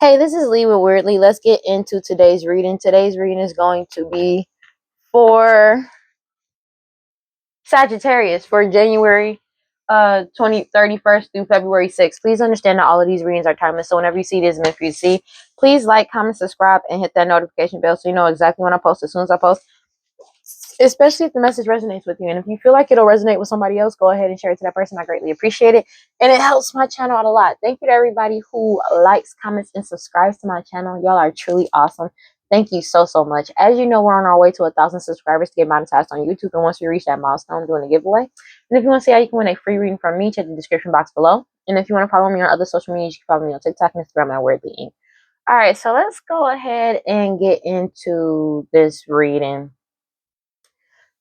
Hey, this is Lee with WeirdLee. Let's get into today's reading. Today's reading is going to be for Sagittarius for January 31st through February 6th. Please understand that all of these readings are timeless, so whenever you see this meant for you to see, please like, comment, subscribe, and hit that notification bell so you know exactly when I post as soon as I post, especially if the message resonates with you. And if you feel like it'll resonate with somebody else, go ahead and share it to that person. I greatly appreciate it, and it helps my channel out a lot. Thank you to everybody who likes, comments, and subscribes to my channel. Y'all are truly awesome. Thank you so much. As you know, we're on our way to 1,000 subscribers to get monetized on YouTube, and once we reach that milestone, I'm doing a giveaway. And if you want to see how you can win a free reading from me, check the description box below. And if you want to follow me on other social media, you can follow me on TikTok and Instagram at WeirdLee. All right, so let's go ahead and get into this reading.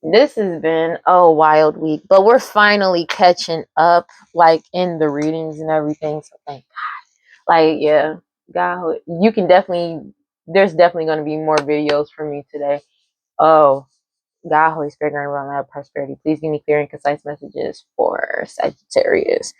This has been a wild week, but we're finally catching up, like in the readings and everything. So thank God. Like, yeah, God, you can definitely. There's definitely going to be more videos for me today. Oh, God, Holy Spirit, grant around that prosperity. Please give me clear and concise messages for Sagittarius.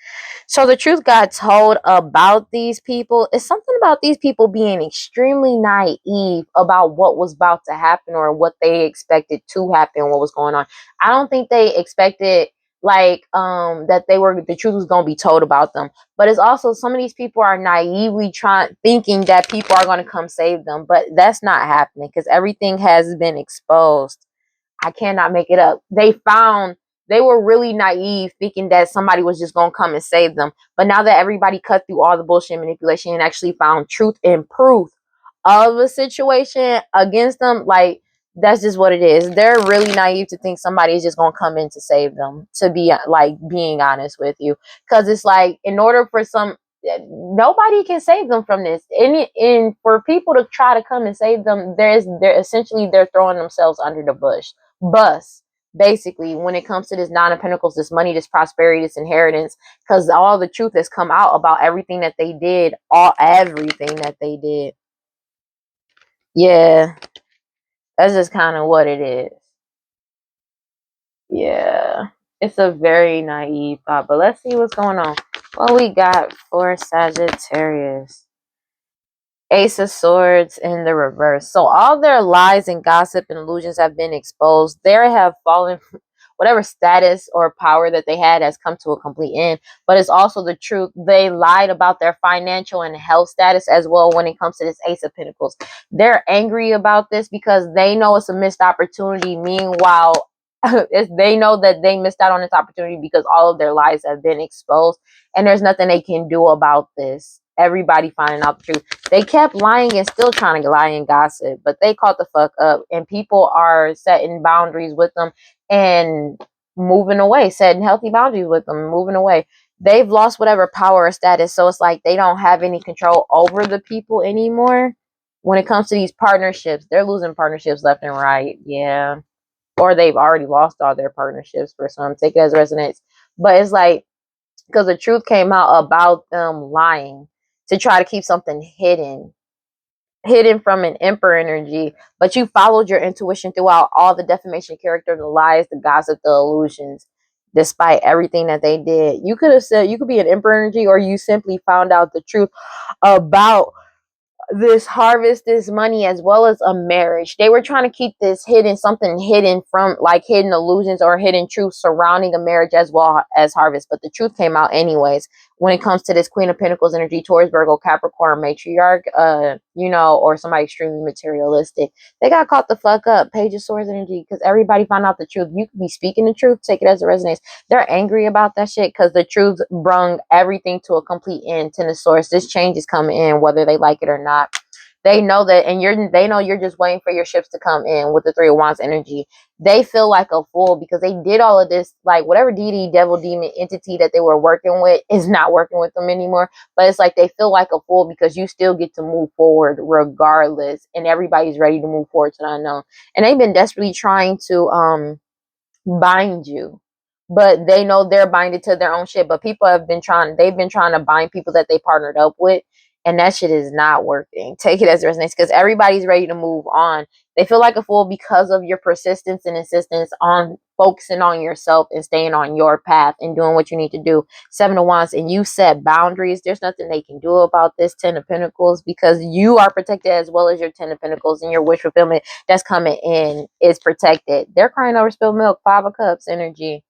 So the truth got told about these people. It's something about these people being extremely naive about what was about to happen or what they expected to happen, what was going on. I don't think they expected that the truth was going to be told about them. But it's also some of these people are naively thinking that people are going to come save them, but that's not happening because everything has been exposed. I cannot make it up. They were really naive thinking that somebody was just going to come and save them. But now that everybody cut through all the bullshit manipulation and actually found truth and proof of a situation against them, like, that's just what it is. They're really naive to think somebody is just going to come in to save them, to be like being honest with you. Because it's like, in order for nobody can save them from this. And for people to try to come and save them, they're throwing themselves under the bus, basically, when it comes to this Nine of Pentacles, this money, this prosperity, this inheritance, because all the truth has come out about everything that they did, everything that they did. Yeah, that's just kind of what it is. Yeah, it's a very naive thought, but let's see what's going on. What we got for Sagittarius? Ace of Swords in the reverse. So all their lies and gossip and illusions have been exposed. They have fallen. Whatever status or power that they had has come to a complete end. But it's also the truth. They lied about their financial and health status as well when it comes to this Ace of Pentacles. They're angry about this because they know it's a missed opportunity. Meanwhile, they know that they missed out on this opportunity because all of their lies have been exposed. And there's nothing they can do about this. Everybody finding out the truth. They kept lying and still trying to lie and gossip, but they caught the fuck up. And people are setting boundaries with them and moving away, setting healthy boundaries with them, moving away. They've lost whatever power or status, so it's like they don't have any control over the people anymore. When it comes to these partnerships, they're losing partnerships left and right. Yeah. Or they've already lost all their partnerships for some. Take it as resonance. But it's like, because the truth came out about them lying to try to keep something hidden from an emperor energy, but you followed your intuition throughout all the defamation, character, the lies, the gossip, the illusions, despite everything that they did. You could have said, you could be an emperor energy, or you simply found out the truth about this harvest, this money, as well as a marriage. They were trying to keep this hidden, something hidden from, like, hidden illusions or hidden truth surrounding a marriage as well as harvest. But the truth came out anyways when it comes to this Queen of Pentacles energy, Taurus, Virgo, Capricorn, matriarch, or somebody extremely materialistic. They got caught the fuck up. Page of Swords energy, because everybody found out the truth. You could be speaking the truth, take it as it resonates. They're angry about that shit because the truth brung everything to a complete end. Ten of Swords, this change is coming in whether they like it or not. They know that, and they know you're just waiting for your ships to come in with the Three of Wands energy. They feel like a fool because they did all of this, like whatever deity, devil, demon, entity that they were working with is not working with them anymore. But it's like they feel like a fool because you still get to move forward regardless, and everybody's ready to move forward to the unknown. And they've been desperately trying to bind you, but they know they're binded to their own shit. But they've been trying to bind people that they partnered up with, and that shit is not working. Take it as it resonates, because everybody's ready to move on. They feel like a fool because of your persistence and insistence on focusing on yourself and staying on your path and doing what you need to do. Seven of Wands, and you set boundaries. There's nothing they can do about this. Ten of Pentacles, because you are protected, as well as your Ten of Pentacles, and your wish fulfillment that's coming in is protected. They're crying over spilled milk. Five of Cups energy,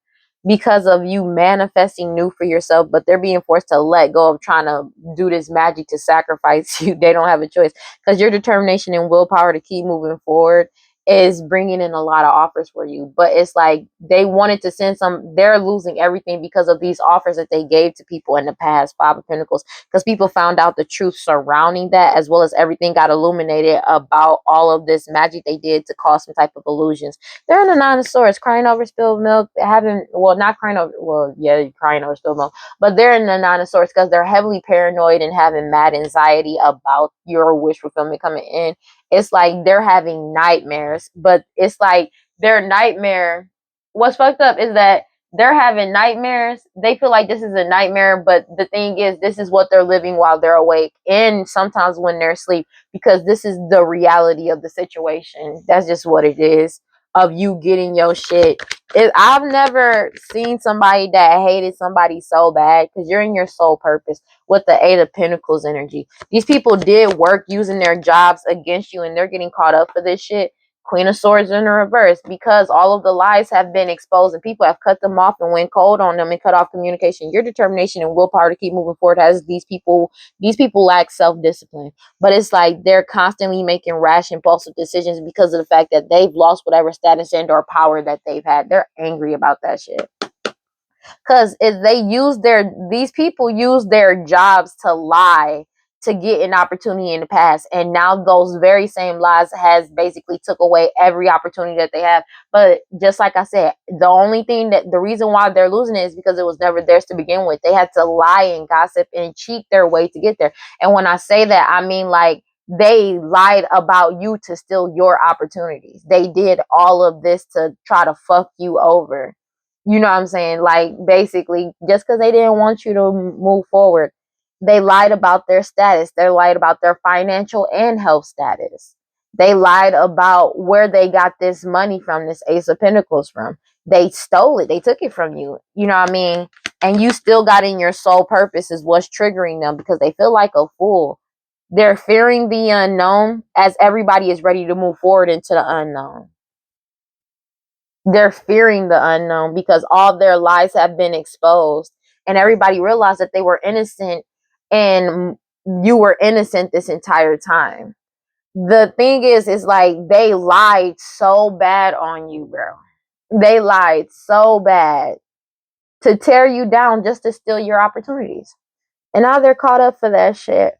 because of you manifesting new for yourself, but they're being forced to let go of trying to do this magic to sacrifice you. They don't have a choice, because your determination and willpower to keep moving forward is bringing in a lot of offers for you. But it's like they wanted to send some, they're losing everything because of these offers that they gave to people in the past. Five of Pentacles, because people found out the truth surrounding that, as well as everything got illuminated about all of this magic they did to cause some type of illusions. They're in the Nine of Swords, crying over spilled milk, having, well, not crying over, well, yeah, crying over spilled milk, but they're in the Nine of Swords because they're heavily paranoid and having mad anxiety about your wish fulfillment coming in. It's like they're having nightmares, but it's like their nightmare, what's fucked up is that they're having nightmares. They feel like this is a nightmare, but the thing is, this is what they're living while they're awake, and sometimes when they're asleep, because this is the reality of the situation. That's just what it is, of you getting your shit. I've never seen somebody that hated somebody so bad, because you're in your soul purpose with the Eight of Pentacles energy. These people did work using their jobs against you, and they're getting caught up for this shit. Queen of Swords in the reverse, because all of the lies have been exposed and people have cut them off and went cold on them and cut off communication. Your determination and willpower to keep moving forward has these people lack self-discipline. But it's like they're constantly making rash, impulsive decisions because of the fact that they've lost whatever status and or power that they've had. They're angry about that shit. Because if these people use their jobs to lie to get an opportunity in the past, and now those very same lies has basically took away every opportunity that they have. But just like I said, the reason why they're losing it is because it was never theirs to begin with. They had to lie and gossip and cheat their way to get there. And when I say that, I mean like they lied about you to steal your opportunities. They did all of this to try to fuck you over. You know what I'm saying? Like, basically, just because they didn't want you to move forward, they lied about their status. They lied about their financial and health status. They lied about where they got this money from, this Ace of Pentacles from. They stole it. They took it from you. You know what I mean? And you still got in your soul purpose is what's triggering them, because they feel like a fool. They're fearing the unknown as everybody is ready to move forward into the unknown. They're fearing the unknown because all their lies have been exposed, and everybody realized that they were innocent, and you were innocent this entire time. The thing is like they lied so bad on you, bro. They lied so bad to tear you down just to steal your opportunities. And now they're caught up for that shit.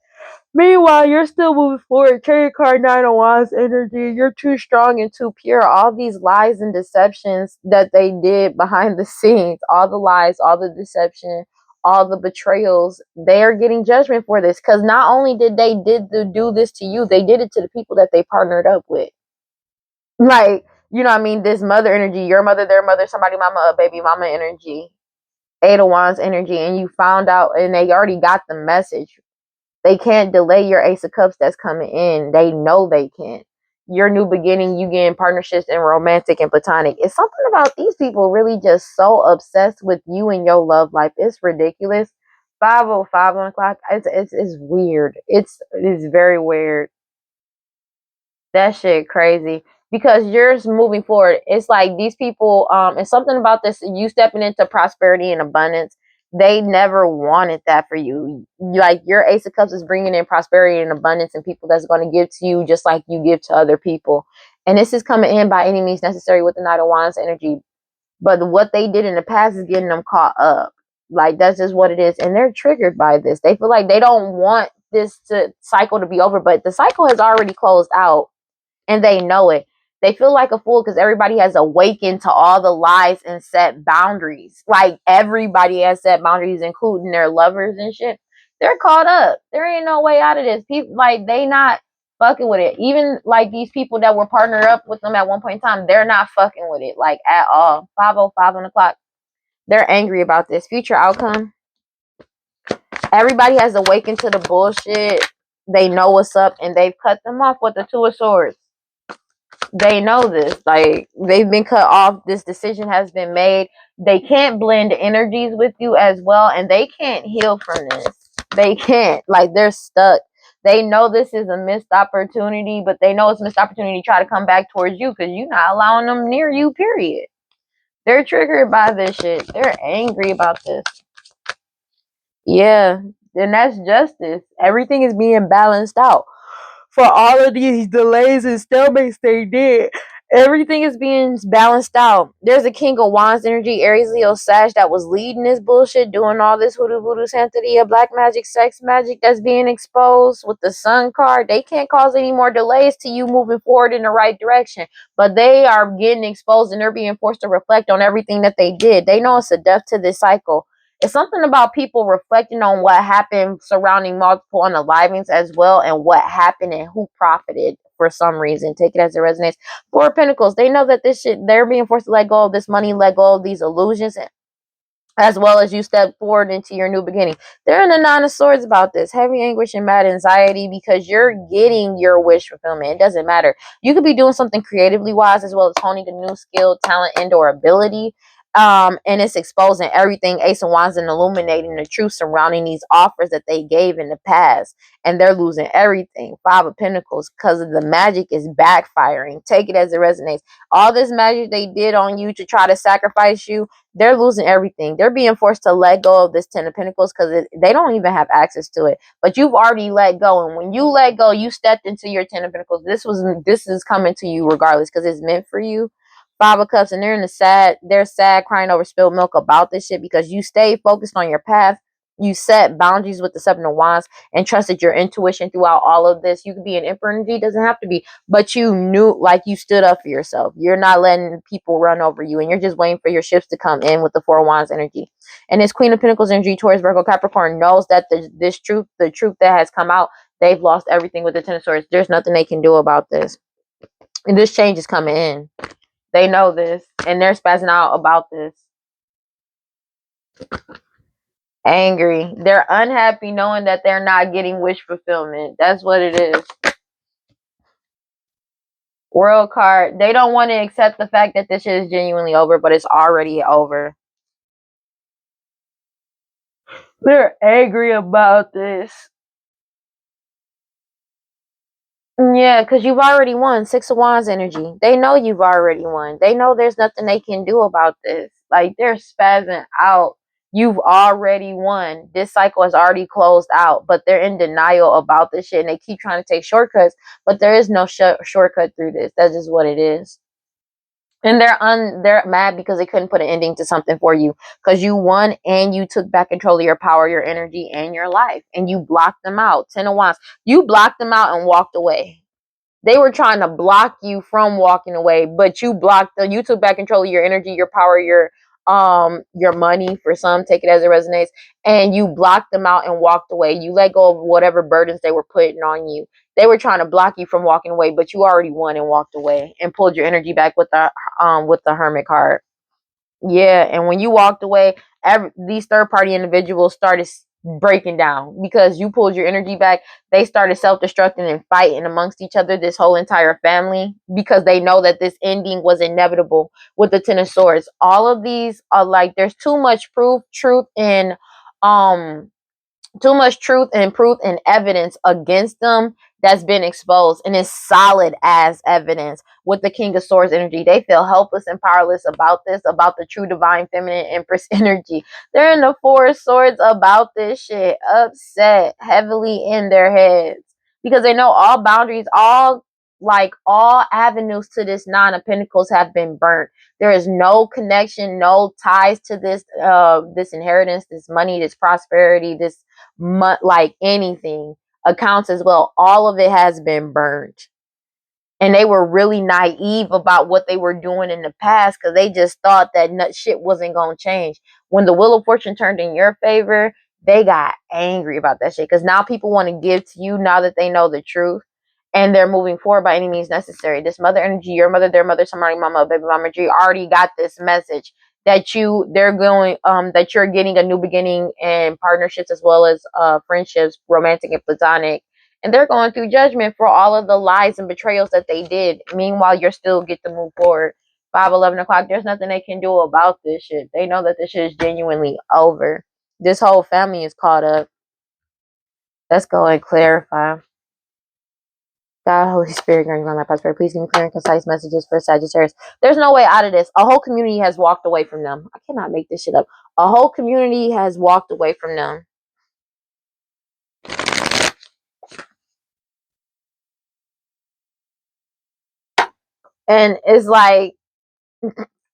Meanwhile, you're still moving forward. Carry card, Nine of Wands energy. You're too strong and too pure. All these lies and deceptions that they did behind the scenes, all the lies, all the deception, all the betrayals, they are getting judgment for this. Because not only did they do this to you, they did it to the people that they partnered up with. Like, you know what I mean? This mother energy, your mother, their mother, somebody mama, a baby mama energy, Eight of Wands energy, and you found out, and they already got the message. They can't delay your Ace of Cups that's coming in. They know they can't. Your new beginning, you getting partnerships and romantic and platonic. It's something about these people really just so obsessed with you and your love life. It's ridiculous. 5:05 on the clock. It's weird. It's very weird. That shit crazy, because you're moving forward. It's like these people, it's something about this, you stepping into prosperity and abundance. They never wanted that for you. Like, your Ace of Cups is bringing in prosperity and abundance and people that's going to give to you just like you give to other people. And this is coming in by any means necessary with the Knight of Wands energy. But what they did in the past is getting them caught up. Like, that's just what it is. And they're triggered by this. They feel like they don't want this cycle to be over, but the cycle has already closed out. And they know it. They feel like a fool because everybody has awakened to all the lies and set boundaries. Like, everybody has set boundaries, including their lovers and shit. They're caught up. There ain't no way out of this. People, like, they not fucking with it. Even like these people that were partnered up with them at one point in time, they're not fucking with it, like, at all. 5:05 on the clock. They're angry about this. Future outcome. Everybody has awakened to the bullshit. They know what's up, and they've cut them off with the Two of Swords. They know this. Like, they've been cut off. This decision has been made. They can't blend energies with you as well, and they can't heal from this. They can't. Like, they're stuck. They know this is a missed opportunity, but they know it's a missed opportunity to try to come back towards you because you're not allowing them near you, period. They're triggered by this shit. They're angry about this. Yeah, then that's justice. Everything is being balanced out. For all of these delays and stalemates they did, everything is being balanced out. There's a King of Wands energy, Aries, Leo, Sag, that was leading this bullshit, doing all this hoodoo, voodoo, santeria, black magic, sex magic that's being exposed with the Sun card. They can't cause any more delays to you moving forward in the right direction, but they are getting exposed and they're being forced to reflect on everything that they did. They know it's a death to this cycle. It's something about people reflecting on what happened surrounding multiple unalivings as well, and what happened and who profited for some reason. Take it as it resonates. Four of Pentacles. They know that this shit, they're being forced to let go of this money, let go of these illusions, as well as you step forward into your new beginning. They're in the Nine of Swords about this. Heavy anguish and mad anxiety because you're getting your wish fulfillment. It doesn't matter. You could be doing something creatively wise as well as honing a new skill, talent, and or ability. And it's exposing everything. Ace of Wands and illuminating the truth surrounding these offers that they gave in the past. And they're losing everything. Five of Pentacles, because of the magic is backfiring. Take it as it resonates. All this magic they did on you to try to sacrifice you, they're losing everything. They're being forced to let go of this Ten of Pentacles because they don't even have access to it. But you've already let go, and when you let go, you stepped into your Ten of Pentacles. This is coming to you regardless because it's meant for you. Five of Cups, and they're sad, crying over spilled milk about this shit because you stayed focused on your path. You set boundaries with the Seven of Wands and trusted your intuition throughout all of this. You could be an Emperor energy, doesn't have to be, but you knew, like, you stood up for yourself. You're not letting people run over you, and you're just waiting for your ships to come in with the Four of Wands energy. And this Queen of Pentacles energy, Taurus, Virgo, Capricorn, knows that the truth that has come out, they've lost everything with the Ten of Swords. There's nothing they can do about this. And this change is coming in. They know this, and they're spazzing out about this. Angry. They're unhappy knowing that they're not getting wish fulfillment. That's what it is. World card. They don't want to accept the fact that this shit is genuinely over, but it's already over. They're angry about this. Yeah, because you've already won. Six of Wands energy. They know you've already won. They know there's nothing they can do about this. Like, they're spazzing out. You've already won. This cycle has already closed out, but they're in denial about this shit, and they keep trying to take shortcuts, but there is no shortcut through this. That's just what it is. And they're mad because they couldn't put an ending to something for you, because you won and you took back control of your power, your energy, and your life, and you blocked them out. Ten of Wands. You blocked them out and walked away. They were trying to block you from walking away, but you blocked them. You took back control of your energy, your power, your money, for some, take it as it resonates, and you blocked them out and walked away. You let go of whatever burdens they were putting on you. They were trying to block you from walking away, but you already won and walked away and pulled your energy back with the Hermit card. Yeah, and when you walked away, these third-party individuals started breaking down because you pulled your energy back. They started self-destructing and fighting amongst each other, this whole entire family, because they know that this ending was inevitable with the Ten of Swords. All of these are like, there's too much too much truth and proof and evidence against them that's been exposed, and it's solid as evidence. With the King of Swords energy, they feel helpless and powerless about this, about the true divine feminine Empress energy. They're in the Four of Swords about this shit, upset heavily in their heads because they know all boundaries, all avenues to this Nine of Pentacles have been burnt. There is no connection, no ties to this inheritance, this money, this prosperity, this like anything, accounts as well. All of it has been burned. And they were really naive about what they were doing in the past because they just thought that shit wasn't going to change. When the Wheel of Fortune turned in your favor, they got angry about that shit because now people want to give to you now that they know the truth. And they're moving forward by any means necessary. This mother energy, your mother, their mother, somebody, mama, baby mama G already got this message. that that you're getting a new beginning in partnerships as well as friendships, romantic and platonic. And they're going through judgment for all of the lies and betrayals that they did. Meanwhile, you're still get to move forward. 5:11 o'clock, there's nothing they can do about this shit. They know that this shit is genuinely over. This whole family is caught up. Let's go and clarify. God, Holy Spirit, grant my prosperity. Please give me clear and concise messages for Sagittarius. There's no way out of this. A whole community has walked away from them. I cannot make this shit up. A whole community has walked away from them. And it's like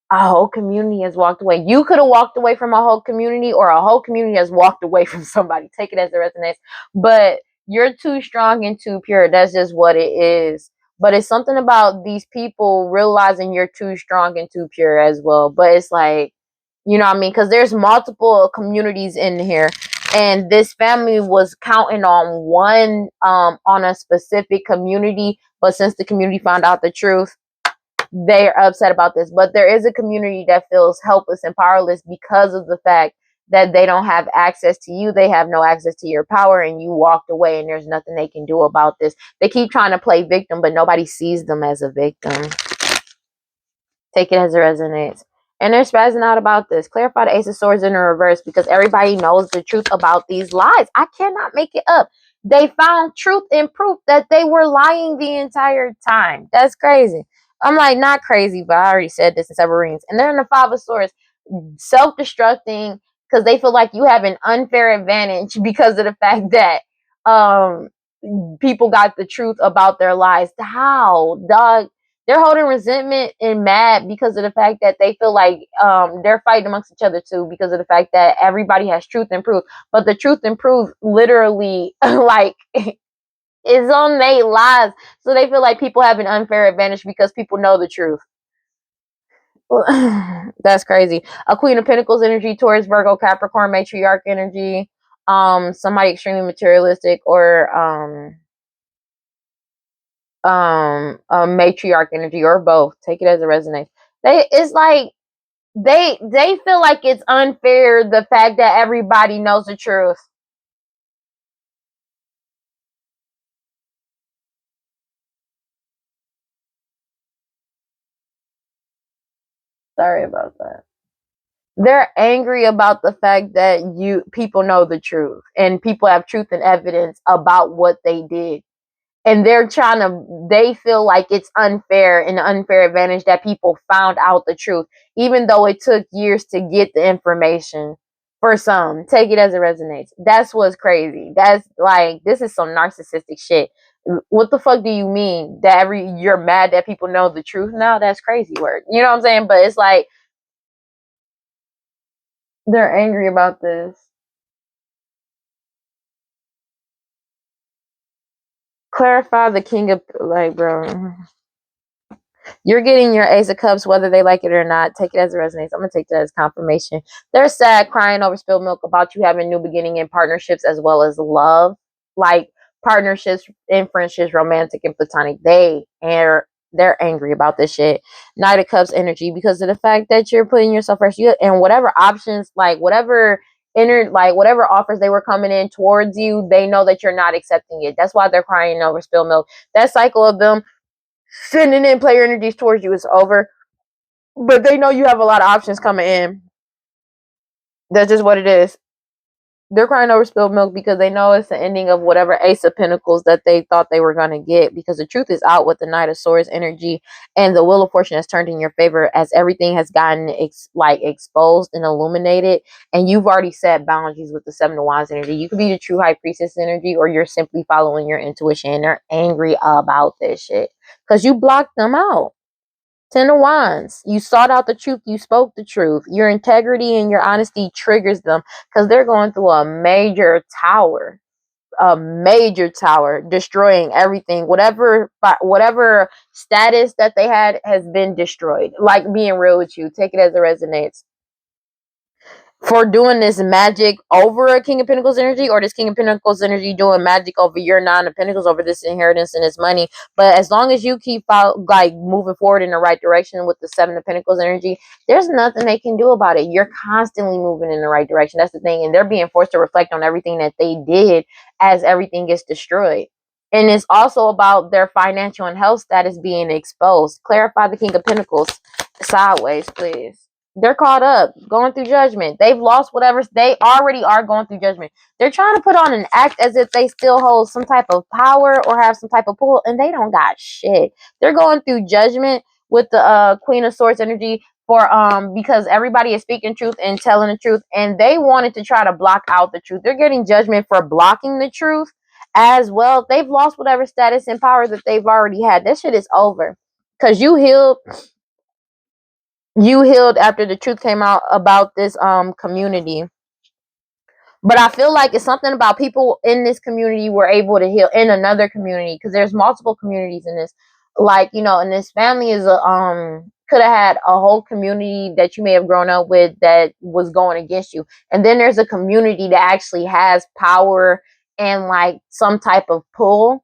a whole community has walked away. You could have walked away from a whole community, or a whole community has walked away from somebody. Take it as it resonates. But you're too strong and too pure. That's just what it is. But it's something about these people realizing you're too strong and too pure as well. But it's like, you know what I mean? Because there's multiple communities in here. And this family was counting on one, on a specific community. But since the community found out the truth, they're upset about this. But there is a community that feels helpless and powerless because of the fact that they don't have access to you. They have no access to your power, and you walked away, and there's nothing they can do about this. They keep trying to play victim, but nobody sees them as a victim. Take it as it resonates. And they're spazzing out about this. Clarify the Ace of Swords in the reverse, because everybody knows the truth about these lies. I cannot make it up. They found truth and proof that they were lying the entire time. That's crazy. I'm like, not crazy, but I already said this in several readings. And they're in the Five of Swords, self-destructing, because they feel like you have an unfair advantage because of the fact that people got the truth about their lies. How, dog? They're holding resentment and mad because of the fact that they feel like they're fighting amongst each other too, because of the fact that everybody has truth and proof, but the truth and proof literally like is on their lies. So they feel like people have an unfair advantage because people know the truth. That's crazy. A Queen of Pentacles energy, Taurus, Virgo, Capricorn, matriarch energy, somebody extremely materialistic, or a matriarch energy, or both. Take it as it resonates. It's like they feel like it's unfair, the fact that everybody knows the truth. Sorry about that. They're angry about the fact that people know the truth, and people have truth and evidence about what they did. And they feel like it's unfair, an unfair advantage that people found out the truth, even though it took years to get the information. For some, take it as it resonates. That's what's crazy. That's like, this is some narcissistic shit. What the fuck do you mean that you're mad that people know the truth now? That's crazy work. You know what I'm saying? But it's like, they're angry about this. Clarify the King of, like, bro. You're getting your Ace of Cups, whether they like it or not. Take it as it resonates. I'm going to take that as confirmation. They're sad, crying over spilled milk about you having a new beginning in partnerships as well as love. Like partnerships in friendships, romantic and platonic. They're angry about this shit. Knight of Cups energy, because of the fact that you're putting yourself first. And whatever options, like whatever whatever offers they were coming in towards you, they know that you're not accepting it. That's why they're crying over spilled milk. That cycle of them sending in player energies towards you is over. But they know you have a lot of options coming in. That's just what it is. They're crying over spilled milk because they know it's the ending of whatever Ace of Pentacles that they thought they were going to get, because the truth is out with the Knight of Swords energy, and the Wheel of Fortune has turned in your favor as everything has gotten exposed and illuminated, and you've already set boundaries with the Seven of Wands energy. You could be the true High Priestess energy, or you're simply following your intuition, and they're angry about this shit because you blocked them out. Ten of Wands. You sought out the truth. You spoke the truth. Your integrity and your honesty triggers them because they're going through a major tower. A major tower. Destroying everything. Whatever status that they had has been destroyed. Like, being real with you. Take it as it resonates. for doing this magic over a King of Pentacles energy, or this King of Pentacles energy doing magic over your Nine of Pentacles, over this inheritance and this money. But as long as you keep out, like, moving forward in the right direction with the Seven of Pentacles energy, there's nothing they can do about it. You're constantly moving in the right direction. That's the thing. And they're being forced to reflect on everything that they did as everything gets destroyed. And it's also about their financial and health status being exposed. Clarify the King of Pentacles sideways, please. They're caught up, going through judgment. They've lost whatever. They already are going through judgment. They're trying to put on an act as if they still hold some type of power or have some type of pull, and they don't got shit. They're going through judgment with the Queen of Swords energy for because everybody is speaking truth and telling the truth, and they wanted to try to block out the truth. They're getting judgment for blocking the truth as well. They've lost whatever status and power that they've already had. This shit is over. Because you healed after the truth came out about this community. But I feel like it's something about people in this community were able to heal in another community, because there's multiple communities in this. Like, and this family is a could have had a whole community that you may have grown up with that was going against you. And then there's a community that actually has power and like some type of pull,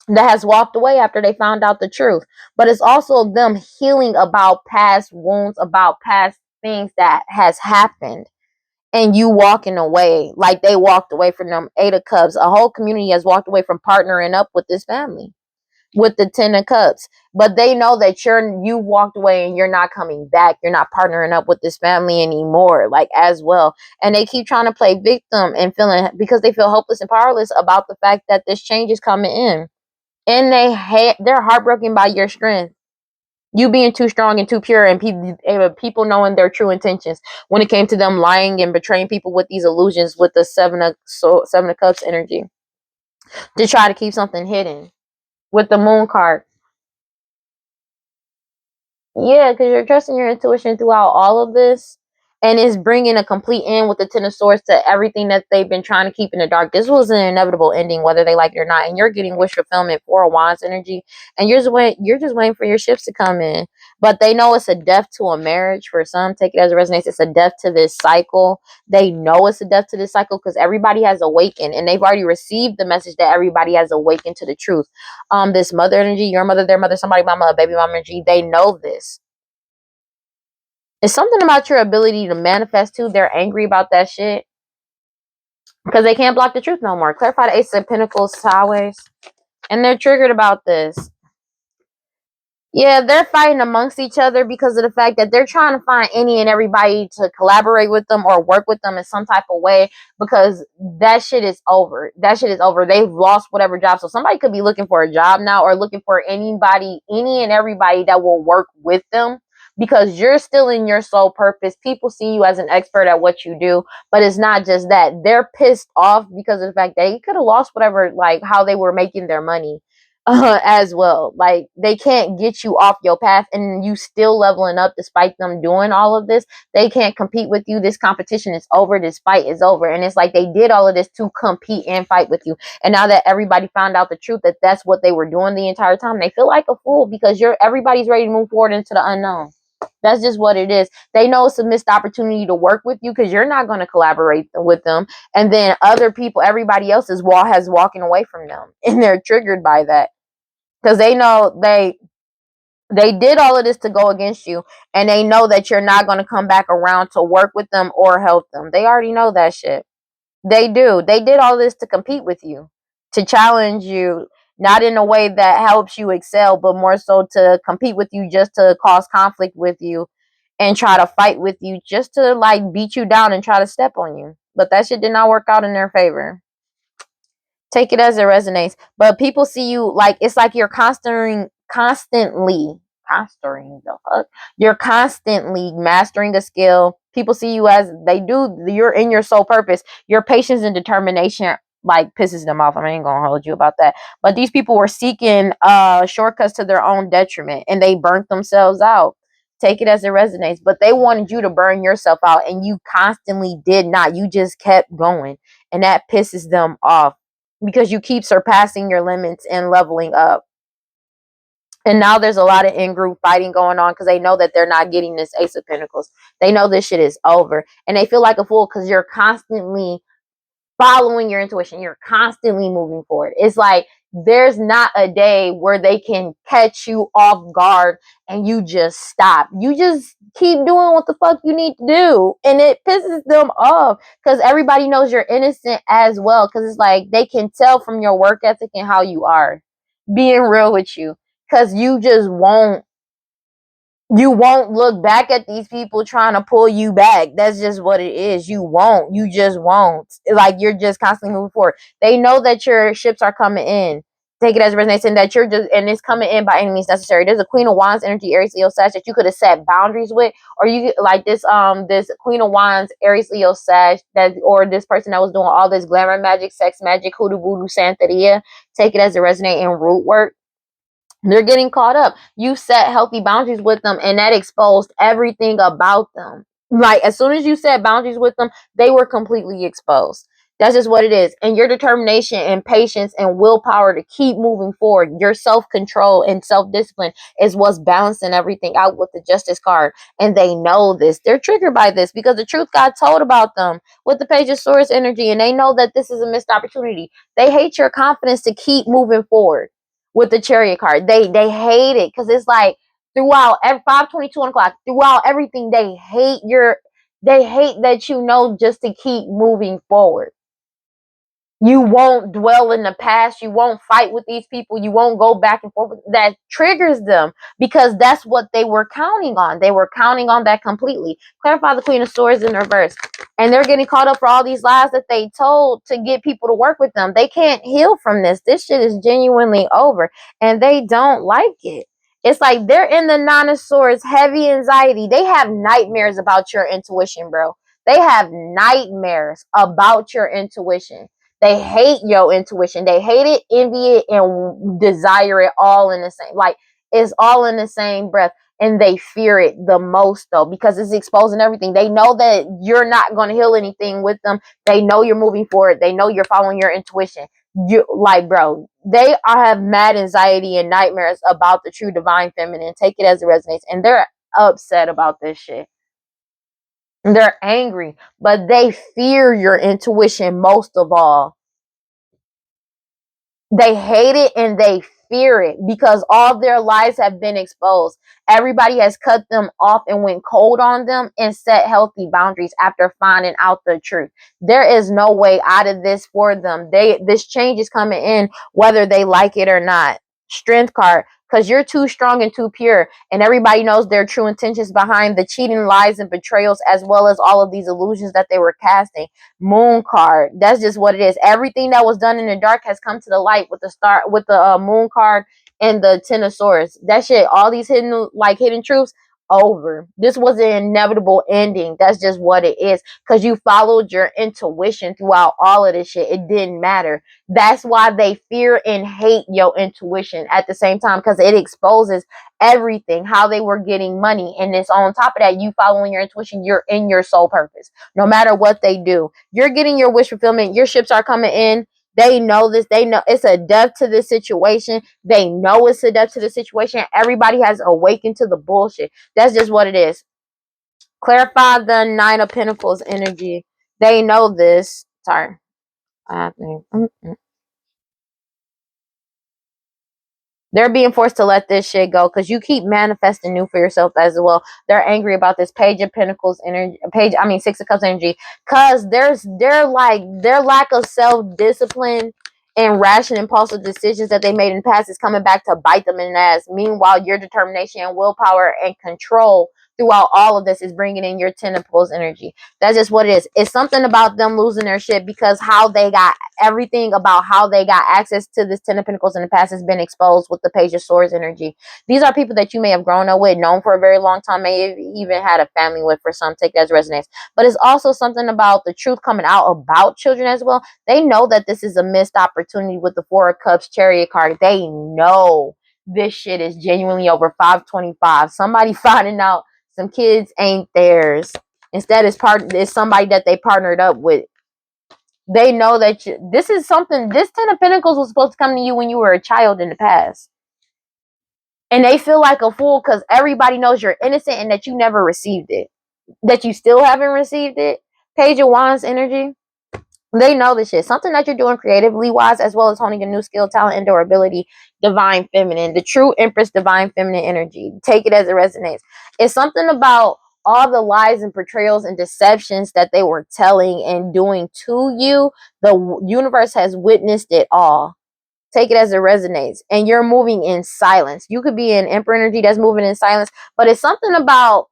that has walked away after they found out the truth. But it's also them healing about past wounds, about past things that has happened, and you walking away like they walked away from them. Eight of Cups. A whole community has walked away from partnering up with this family with the Ten of Cups. But they know that you walked away and you're not coming back. You're not partnering up with this family anymore, like, as well. And they keep trying to play victim and feeling, because they feel helpless and powerless about the fact that this change is coming in. And they're heartbroken by your strength, you being too strong and too pure, and people knowing their true intentions when it came to them lying and betraying people with these illusions with the Seven of Cups energy, to try to keep something hidden with the Moon card. Yeah, because you're trusting your intuition throughout all of this. And it's bringing a complete end with the Ten of Swords to everything that they've been trying to keep in the dark. This was an inevitable ending, whether they like it or not. And you're getting wish fulfillment, Four of Wands energy. And you're just waiting for your ships to come in. But they know it's a death to a marriage. For some, take it as it resonates. It's a death to this cycle. They know it's a death to this cycle because everybody has awakened. And they've already received the message that everybody has awakened to the truth. This mother energy, your mother, their mother, somebody mama, baby mama energy, they know this. It's something about your ability to manifest too. They're angry about that shit because they can't block the truth no more. Clarify the Ace of Pentacles sideways. And they're triggered about this. Yeah, they're fighting amongst each other because of the fact that they're trying to find any and everybody to collaborate with them or work with them in some type of way, because that shit is over. That shit is over. They've lost whatever job. So somebody could be looking for a job now, or looking for anybody, any and everybody that will work with them, because you're still in your soul purpose. People see you as an expert at what you do, but it's not just that. They're pissed off because of the fact that they could have lost whatever, like how they were making their money. As well. Like, they can't get you off your path, and you still leveling up despite them doing all of this. They can't compete with you. This competition is over. This fight is over. And it's like they did all of this to compete and fight with you. And now that everybody found out the truth, that that's what they were doing the entire time, they feel like a fool, because everybody's ready to move forward into the unknown. That's just what it is. They know it's a missed opportunity to work with you because you're not going to collaborate with them. And then other people, everybody else has walking away from them, and they're triggered by that. Because they know they did all of this to go against you, and they know that you're not going to come back around to work with them or help them. They already know that shit. They do. They did all this to compete with you, to challenge you, not in a way that helps you excel, but more so to compete with you, just to cause conflict with you and try to fight with you, just to like beat you down and try to step on you. But that shit did not work out in their favor. Take it as it resonates. But people see you like, it's like you're you're constantly mastering a skill. People see you as you're in your sole purpose. Your patience and determination like pisses them off. I ain't gonna hold you about that. But these people were seeking shortcuts to their own detriment, and they burnt themselves out. Take it as it resonates. But they wanted you to burn yourself out, and you constantly did not. You just kept going, and that pisses them off, because you keep surpassing your limits and leveling up. And now there's a lot of in-group fighting going on because they know that they're not getting this Ace of Pentacles. They know this shit is over. And they feel like a fool because you're constantly following your intuition. You're constantly moving forward. It's like there's not a day where they can catch you off guard and you just stop. You just keep doing what the fuck you need to do. And it pisses them off because everybody knows you're innocent as well. Because it's like they can tell from your work ethic and how you are. Being real with you. Because you won't look back at these people trying to pull you back. That's just what it is. You won't. You just won't. Like you're just constantly moving forward. They know that your ships are coming in. Take it as a resonance and that you're just and it's coming in by any means necessary. There's a Queen of Wands energy, Aries, Leo, Sag that you could have set boundaries with, or you like this Queen of Wands, Aries, Leo, Sag that or this person that was doing all this glamour magic, sex magic, hoodoo voodoo, Santeria. Take it as a resonate and root work. They're getting caught up. You set healthy boundaries with them, and that exposed everything about them. Like, as soon as you set boundaries with them, they were completely exposed. That's just what it is. And your determination and patience and willpower to keep moving forward, your self-control and self-discipline is what's balancing everything out with the Justice card. And they know this. They're triggered by this because the truth got told about them with the Page of Swords energy. And they know that this is a missed opportunity. They hate your confidence to keep moving forward with the Chariot card. They hate it because it's like throughout every 5:22 o'clock, throughout everything, they hate that you know just to keep moving forward. You won't dwell in the past. You won't fight with these people. You won't go back and forth. That triggers them because that's what they were counting on. They were counting on that completely. Clarify the Queen of Swords in reverse. And they're getting caught up for all these lies that they told to get people to work with them. They can't heal from this. This shit is genuinely over. And they don't like it. It's like they're in the Nine of Swords, heavy anxiety. They have nightmares about your intuition, bro. They have nightmares about your intuition. They hate your intuition. They hate it, envy it, and desire it all in the same. Like it's all in the same breath. And they fear it the most though, because it's exposing everything. They know that you're not going to heal anything with them. They know you're moving forward. They know you're following your intuition. You like, bro, have mad anxiety and nightmares about the true divine feminine. Take it as it resonates. And they're upset about this shit. They're angry, but they fear your intuition most of all. They hate it and they fear it because all their lies have been exposed. Everybody has cut them off and went cold on them and set healthy boundaries after finding out the truth. There is no way out of this for them. This change is coming in whether they like it or not. Strength card, because you're too strong and too pure, and everybody knows their true intentions behind the cheating, lies, and betrayals, as well as all of these illusions that they were casting. Moon card, that's just what it is. Everything that was done in the dark has come to the light with the moon card and the Ten of Swords. That shit, all these hidden truths, over. This was an inevitable ending. That's just what it is, because you followed your intuition throughout all of this shit. It didn't matter. That's why they fear and hate your intuition at the same time, because it exposes everything, how they were getting money. And it's on top of that, you following your intuition, you're in your soul purpose. No matter what they do, you're getting your wish fulfillment. Your ships are coming in. They know this. They know it's a death to this situation. They know it's a death to the situation. Everybody has awakened to the bullshit. That's just what it is. Clarify the Nine of Pentacles energy. They know this. Sorry. I think. They're being forced to let this shit go because you keep manifesting new for yourself as well. They're angry about this Page of Pentacles energy, Six of Cups energy, because their lack of self-discipline and rash and impulsive decisions that they made in the past is coming back to bite them in the ass. Meanwhile, your determination and willpower and control throughout all of this is bringing in your Ten of Pentacles energy. That's just what it is. It's something about them losing their shit because how they got everything about how they got access to this Ten of Pentacles in the past has been exposed with the Page of Swords energy. These are people that you may have grown up with, known for a very long time, may have even had a family with for some. Take that as resonance. But it's also something about the truth coming out about children as well. They know that this is a missed opportunity with the Four of Cups Chariot card. They know this shit is genuinely over. 525. Somebody finding out some kids ain't theirs. Instead, it's somebody that they partnered up with. They know that this is something. This Ten of Pentacles was supposed to come to you when you were a child in the past. And they feel like a fool because everybody knows you're innocent and that you never received it. That you still haven't received it. Page of Wands energy. They know this shit. Something that you're doing creatively wise, as well as honing a new skill, talent, and or ability. Divine feminine. The true empress, divine feminine energy. Take it as it resonates. It's something about all the lies and portrayals and deceptions that they were telling and doing to you. The universe has witnessed it all. Take it as it resonates. And you're moving in silence. You could be an emperor energy that's moving in silence, but it's something about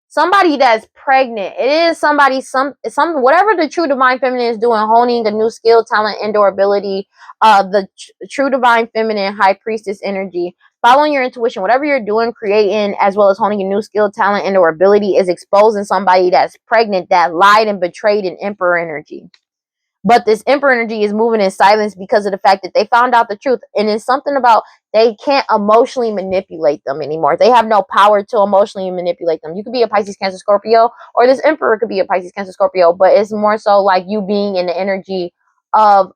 somebody that's pregnant. It is somebody, whatever the true divine feminine is doing, honing a new skill, talent, and or ability. The true divine feminine high priestess energy, following your intuition, whatever you're doing, creating, as well as honing a new skill, talent, and or ability, is exposing somebody that's pregnant that lied and betrayed an emperor energy. But this emperor energy is moving in silence because of the fact that they found out the truth. And it's something about they can't emotionally manipulate them anymore. They have no power to emotionally manipulate them. You could be a Pisces, Cancer, Scorpio, or this emperor could be a Pisces, Cancer, Scorpio, but it's more so like you being in the energy of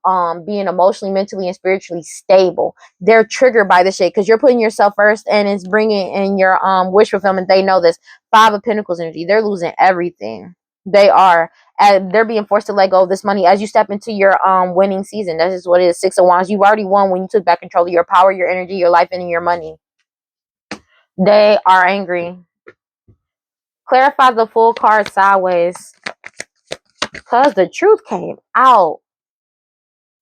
being emotionally, mentally, and spiritually stable. They're triggered by this shit because you're putting yourself first and it's bringing in your wish fulfillment. They know this. Five of Pentacles energy. They're losing everything. They are. And they're being forced to let go of this money as you step into your winning season. That is what it is. Six of Wands. You've already won when you took back control of your power, your energy, your life, and your money. They are angry. Clarify the full card sideways. Because the truth came out.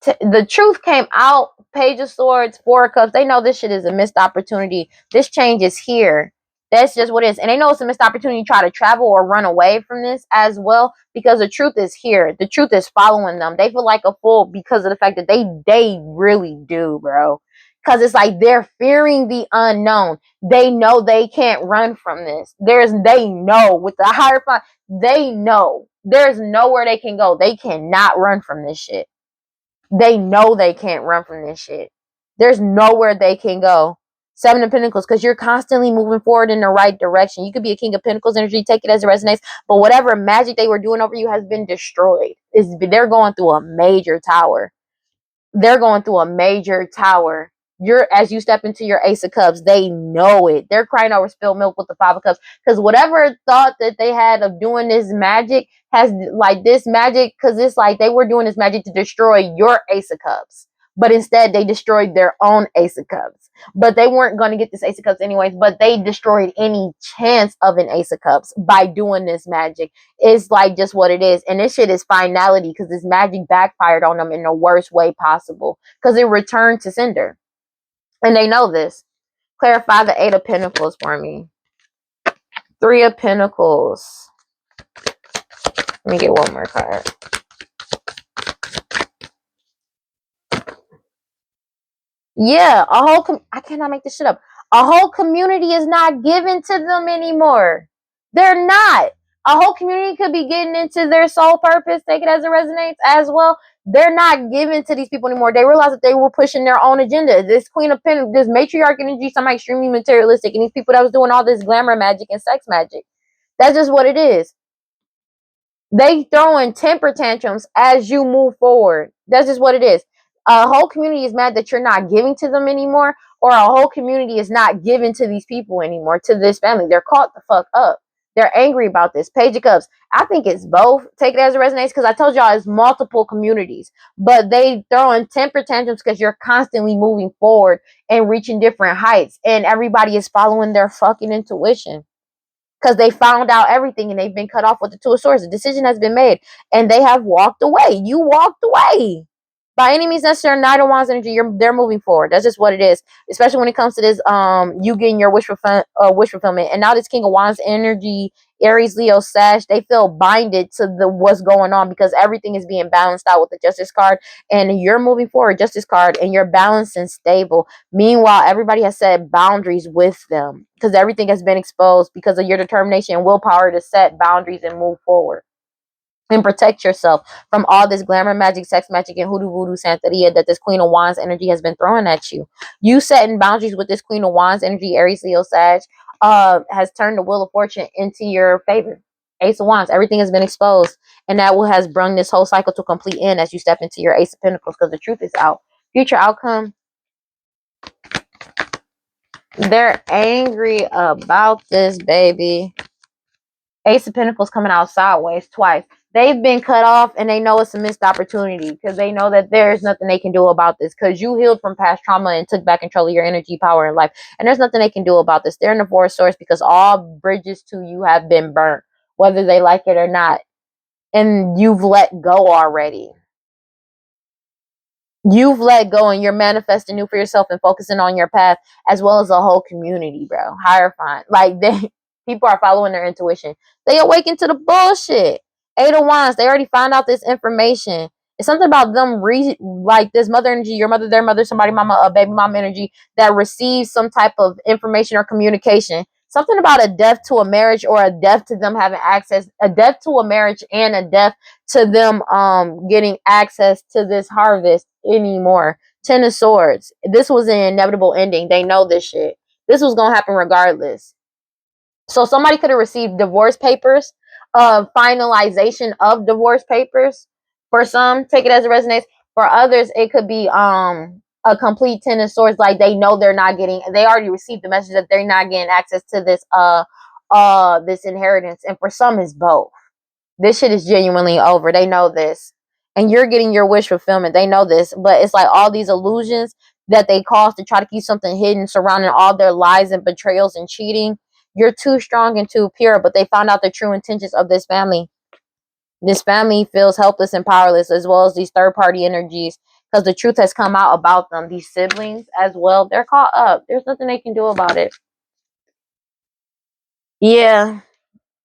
The truth came out. Page of Swords, Four of Cups. They know this shit is a missed opportunity. This change is here. That's just what it is. And they know it's a missed opportunity to try to travel or run away from this as well, because the truth is here. The truth is following them. They feel like a fool because of the fact that they really do, bro. Because it's like they're fearing the unknown. They know they can't run from this. They know with the higher fire, they know there's nowhere they can go. They cannot run from this shit. They know they can't run from this shit. There's nowhere they can go. Seven of Pentacles, because you're constantly moving forward in the right direction. You could be a King of Pentacles energy, take it as it resonates, but whatever magic they were doing over you has been destroyed. They're going through a major tower. They're going through a major tower. As you step into your Ace of Cups, they know it. They're crying over spilled milk with the Five of Cups, because whatever thought that they had of doing this magic has like this magic, because it's like they were doing this magic to destroy your Ace of Cups, but instead they destroyed their own Ace of Cups. But they weren't going to get this Ace of Cups anyways, but they destroyed any chance of an Ace of Cups by doing this magic. It's like just what it is. And this shit is finality, because this magic backfired on them in the worst way possible, because it returned to sender. And they know this. Clarify the Eight of Pentacles for me. Three of Pentacles. Let me get one more card. Yeah, I cannot make this shit up. A whole community is not given to them anymore. They're not. A whole community could be getting into their soul purpose, take it as it resonates as well. They're not given to these people anymore. They realize that they were pushing their own agenda. This Queen of Pentacles, this matriarch energy, somebody extremely materialistic, and these people that was doing all this glamour magic and sex magic. That's just what it is. They throwing temper tantrums as you move forward. That's just what it is. A whole community is mad that you're not giving to them anymore, or a whole community is not giving to these people anymore, to this family. They're caught the fuck up. They're angry about this. Page of Cups. I think it's both. Take it as it resonates, because I told y'all it's multiple communities. But they throwing temper tantrums because you're constantly moving forward and reaching different heights. And everybody is following their fucking intuition, because they found out everything and they've been cut off with the Two of Swords. The decision has been made and they have walked away. You walked away. By any means necessary, Knight of Wands energy, they're moving forward. That's just what it is. Especially when it comes to this, you getting your wish fulfillment. And now this King of Wands energy, Aries, Leo, Sag, they feel binded to the what's going on, because everything is being balanced out with the Justice card. And you're moving forward, Justice card, and you're balanced and stable. Meanwhile, everybody has set boundaries with them, because everything has been exposed because of your determination and willpower to set boundaries and move forward and protect yourself from all this glamour magic, sex magic, and hoodoo voodoo santeria that this Queen of Wands energy has been throwing at you. You setting boundaries with this Queen of Wands energy, Aries, Leo, Sag, has turned the Wheel of Fortune into your favor. Ace of Wands, everything has been exposed, and that has brought this whole cycle to a complete end as you step into your Ace of Pentacles, because the truth is out. Future outcome. They're angry about this, baby. Ace of Pentacles coming out sideways twice. They've been cut off and they know it's a missed opportunity because they know that there's nothing they can do about this because you healed from past trauma and took back control of your energy, power, and life. And there's nothing they can do about this. They're in the Four of Swords because all bridges to you have been burnt, whether they like it or not. And you've let go already. You've let go and you're manifesting new for yourself and focusing on your path as well as the whole community, bro. Hierophant. Like people are following their intuition. They awaken to the bullshit. Eight of Wands, they already found out this information. It's something about them like this mother energy, your mother, their mother, somebody mama, a baby mama energy that receives some type of information or communication. Something about a death to a marriage or a death to them having access, a death to a marriage and a death to them getting access to this harvest anymore. Ten of Swords. This was an inevitable ending. They know this shit. This was gonna happen regardless. So somebody could have received divorce papers, finalization of divorce papers. For some, take it as it resonates. For others, it could be a complete Ten of Swords. Like they know they're not getting. They already received the message that they're not getting access to this inheritance. And for some, it's both. This shit is genuinely over. They know this. And you're getting your wish fulfillment. They know this. But it's like all these illusions that they cause to try to keep something hidden surrounding all their lies and betrayals and cheating. You're too strong and too pure. But they found out the true intentions of this family. This family feels helpless and powerless as well as these third-party energies because the truth has come out about them. These siblings as well. They're caught up. There's nothing they can do about it. Yeah.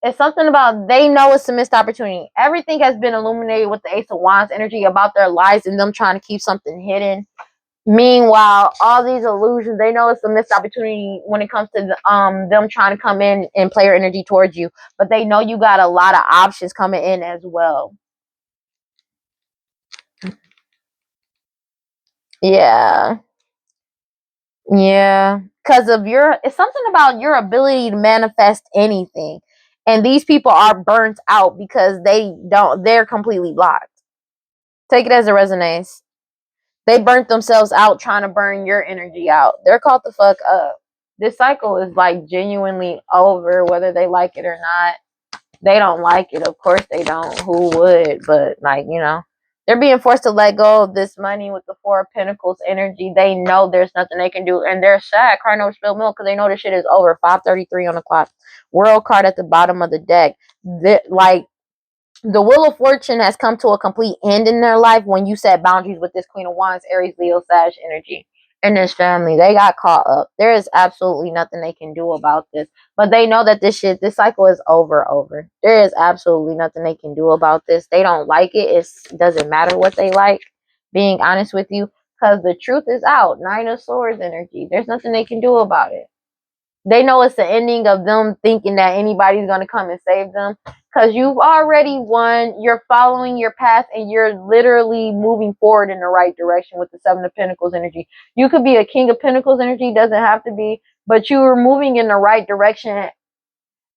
It's something about they know it's a missed opportunity. Everything has been illuminated with the Ace of Wands energy about their lives and them trying to keep something hidden. Meanwhile, all these illusions, they know it's a missed opportunity when it comes to them trying to come in and play your energy towards you. But they know you got a lot of options coming in as well. Yeah. Yeah. Because of it's something about your ability to manifest anything. And these people are burnt out because they're completely blocked. Take it as it resonates. They burnt themselves out trying to burn your energy out. They're caught the fuck up. This cycle is like genuinely over, whether they like it or not. They don't like it. Of course they don't. Who would? But like, they're being forced to let go of this money with the Four of Pentacles energy. They know there's nothing they can do. And they're sad, crying over spilled milk because they know this shit is over. 5:33 on the clock. World card at the bottom of the deck. The Wheel of Fortune has come to a complete end in their life when you set boundaries with this Queen of Wands, Aries, Leo, Sag energy. And this family, they got caught up. There is absolutely nothing they can do about this. But they know that this cycle is over. There is absolutely nothing they can do about this. They don't like it. It doesn't matter what they like, being honest with you. Because the truth is out. Nine of Swords energy. There's nothing they can do about it. They know it's the ending of them thinking that anybody's going to come and save them because you've already won. You're following your path and you're literally moving forward in the right direction with the Seven of Pentacles energy. You could be a King of Pentacles energy, doesn't have to be, but you are moving in the right direction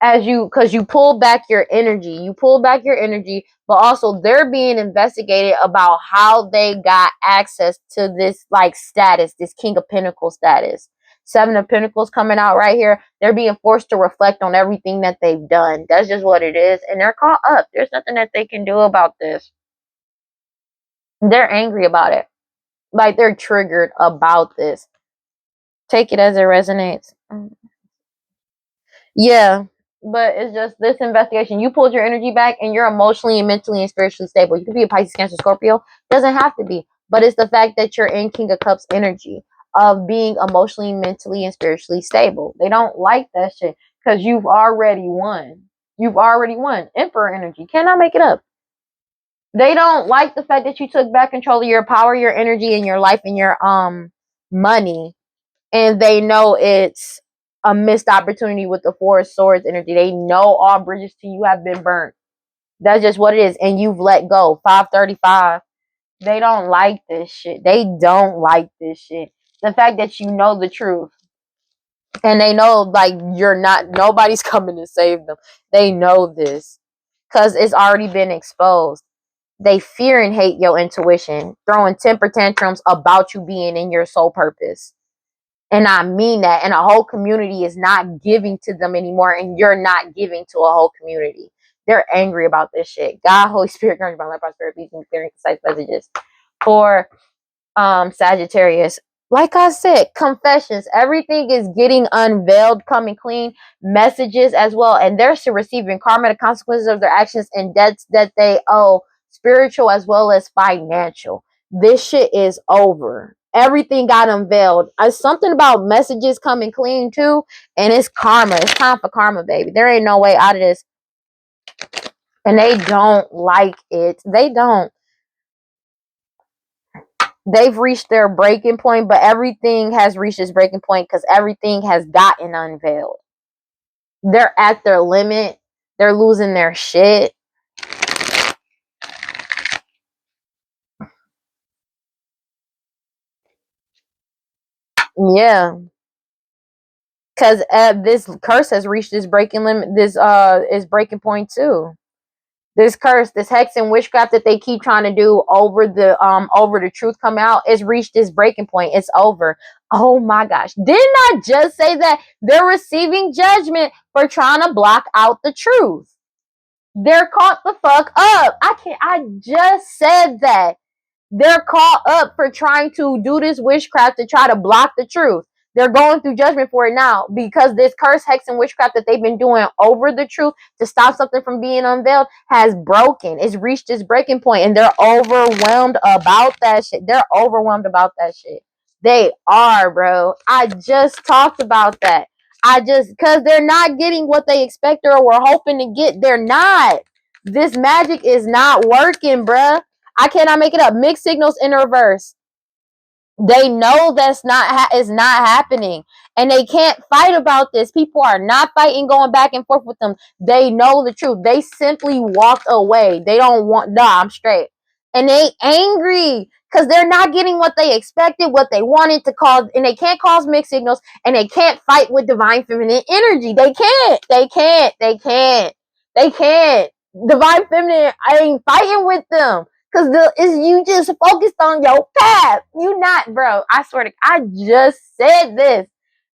because you pull back your energy. But also they're being investigated about how they got access to this like status, this King of Pentacles status. Seven of Pentacles coming out right here. They're being forced to reflect on everything that they've done. That's just what it is. And they're caught up. There's nothing that they can do about this. They're angry about it. Like they're triggered about this. Take it as it resonates. Yeah. But it's just this investigation. You pulled your energy back and you're emotionally and mentally and spiritually stable. You could be a Pisces, Cancer, Scorpio. Doesn't have to be. But it's the fact that you're in King of Cups energy of being emotionally, mentally, and spiritually stable. They don't like that shit because you've already won. You've already won. Emperor energy. Cannot make it up. They don't like the fact that you took back control of your power, your energy, and your life and your money. And they know it's a missed opportunity with the Four of Swords energy. They know all bridges to you have been burnt. That's just what it is. And you've let go. 5:35. They don't like this shit. They don't like this shit. The fact that you know the truth. And they know like nobody's coming to save them. They know this. Because it's already been exposed. They fear and hate your intuition. Throwing temper tantrums about you being in your soul purpose. And I mean that. And a whole community is not giving to them anymore. And you're not giving to a whole community. They're angry about this shit. God, Holy Spirit, grant my life, prosperity, peace, and clearing concise messages for Sagittarius. Like I said, confessions, everything is getting unveiled, coming clean, messages as well, and they're receiving karma, the consequences of their actions and debts that they owe, spiritual as well as financial. This shit is over. Everything got unveiled. Something about messages coming clean too, and it's karma. It's time for karma, baby. There ain't no way out of this. And they don't like it. They don't. They've reached their breaking point, but everything has reached its breaking point because everything has gotten unveiled. They're at their limit. They're losing their shit. Yeah. Because this curse has reached its breaking limit. This is breaking point too. This curse, this hex and witchcraft that they keep trying to do over the truth come out, it's reached its breaking point. It's over. Oh my gosh. Didn't I just say that they're receiving judgment for trying to block out the truth? They're caught the fuck up. I just said that. They're caught up for trying to do this witchcraft to try to block the truth. They're going through judgment for it now because this curse, hex, and witchcraft that they've been doing over the truth to stop something from being unveiled has broken. It's reached its breaking point, and they're overwhelmed about that shit. They're overwhelmed about that shit. They are, bro. I just talked about that. Because they're not getting what they expected or were hoping to get. They're not. This magic is not working, bruh. I cannot make it up. Mixed signals in reverse. They know that's is not happening, and they can't fight about this. People are not fighting, going back and forth with them. They know the truth. They simply walked away. They don't want. Nah, I'm straight, and they angry because they're not getting what they expected, what they wanted to cause, and they can't cause mixed signals, and they can't fight with divine feminine energy. They can't. They can't. They can't. They can't. Divine feminine, I ain't fighting with them. Cause you just focused on your path. You not, bro. I swear to I just said this.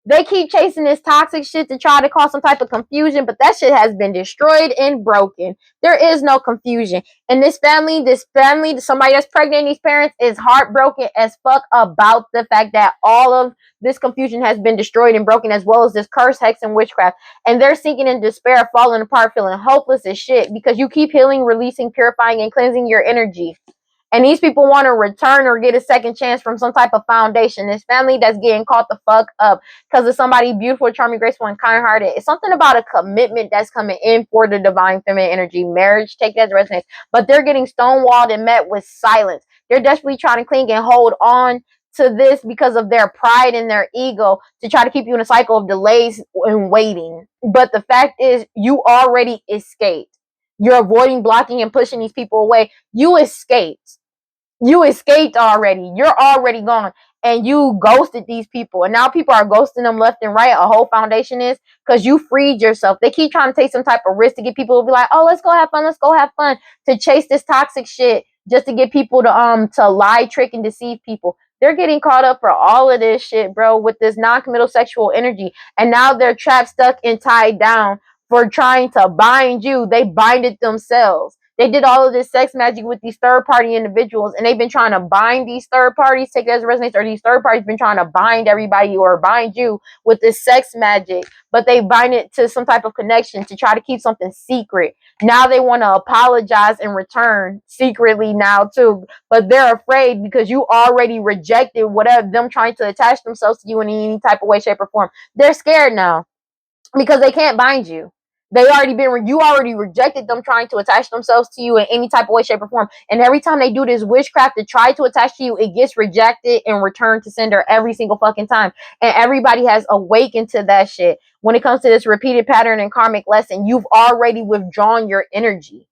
They keep chasing this toxic shit to try to cause some type of confusion, but that shit has been destroyed and broken. There is no confusion. And this family, somebody that's pregnant, these parents is heartbroken as fuck about the fact that all of this confusion has been destroyed and broken, as well as this curse, hex, and witchcraft. And they're sinking in despair, falling apart, feeling hopeless as shit because you keep healing, releasing, purifying, and cleansing your energy. And these people want to return or get a second chance from some type of foundation. This family that's getting caught the fuck up because of somebody beautiful, charming, graceful, and kind-hearted. It's something about a commitment that's coming in for the divine feminine energy. Marriage, take that as resonates. But they're getting stonewalled and met with silence. They're desperately trying to cling and hold on to this because of their pride and their ego to try to keep you in a cycle of delays and waiting. But the fact is, you already escaped. You're avoiding, blocking, and pushing these people away. You escaped. You escaped already. You're already gone. And you ghosted these people. And now people are ghosting them left and right. A whole foundation is because you freed yourself. They keep trying to take some type of risk to get people to be like, oh, let's go have fun. Let's go have fun. To chase this toxic shit just to get people to lie, trick, and deceive people. They're getting caught up for all of this shit, bro, with this non-committal sexual energy. And now they're trapped, stuck, and tied down for trying to bind you. They binded themselves. They did all of this sex magic with these third-party individuals, and they've been trying to bind these third parties, take it as a resonance, or these third parties been trying to bind everybody or bind you with this sex magic, but they bind it to some type of connection to try to keep something secret. Now they want to apologize and return secretly now too, but they're afraid because you already rejected whatever them trying to attach themselves to you in any type of way, shape, or form. They're scared now because they can't bind you. You already rejected them trying to attach themselves to you in any type of way, shape, or form. And every time they do this witchcraft to try to attach to you, it gets rejected and returned to sender every single fucking time. And everybody has awakened to that shit. When it comes to this repeated pattern and karmic lesson, you've already withdrawn your energy.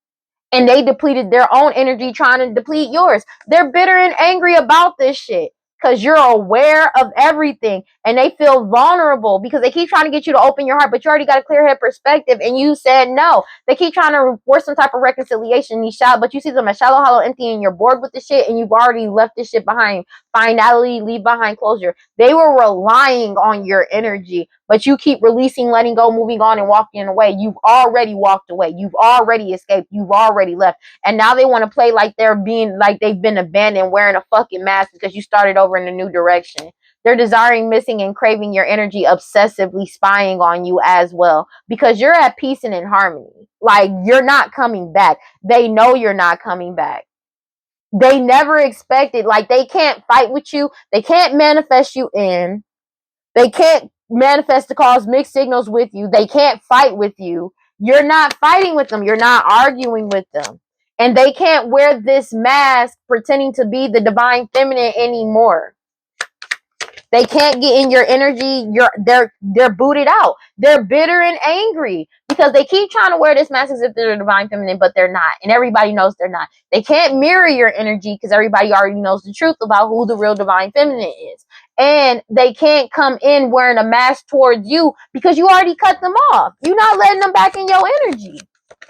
And they depleted their own energy trying to deplete yours. They're bitter and angry about this shit. because you're aware of everything, and they feel vulnerable because they keep trying to get you to open your heart, but you already got a clear head perspective and you said no. They keep trying to force some type of reconciliation in these shallow, but you see them as shallow, hollow, empty, and you're bored with the shit and you've already left this shit behind. Finality, leave behind closure. They were relying on your energy, but you keep releasing, letting go, moving on, and walking away. You've already walked away. You've already escaped. You've already left. And now they want to play like they've been abandoned, wearing a fucking mask because you started over in a new direction. They're desiring, missing, and craving your energy, obsessively spying on you as well, because you're at peace and in harmony. Like, you're not coming back. They know you're not coming back. They never expected, like, they can't fight with you. They can't manifest you in. They can't manifest to cause mixed signals with you. They can't fight with you. You're not fighting with them. You're not arguing with them. And they can't wear this mask pretending to be the divine feminine anymore. They can't get in your energy. They're booted out. They're bitter and angry because they keep trying to wear this mask as if they're the divine feminine, but they're not. And everybody knows they're not. They can't mirror your energy because everybody already knows the truth about who the real divine feminine is. And they can't come in wearing a mask towards you because you already cut them off. You're not letting them back in your energy.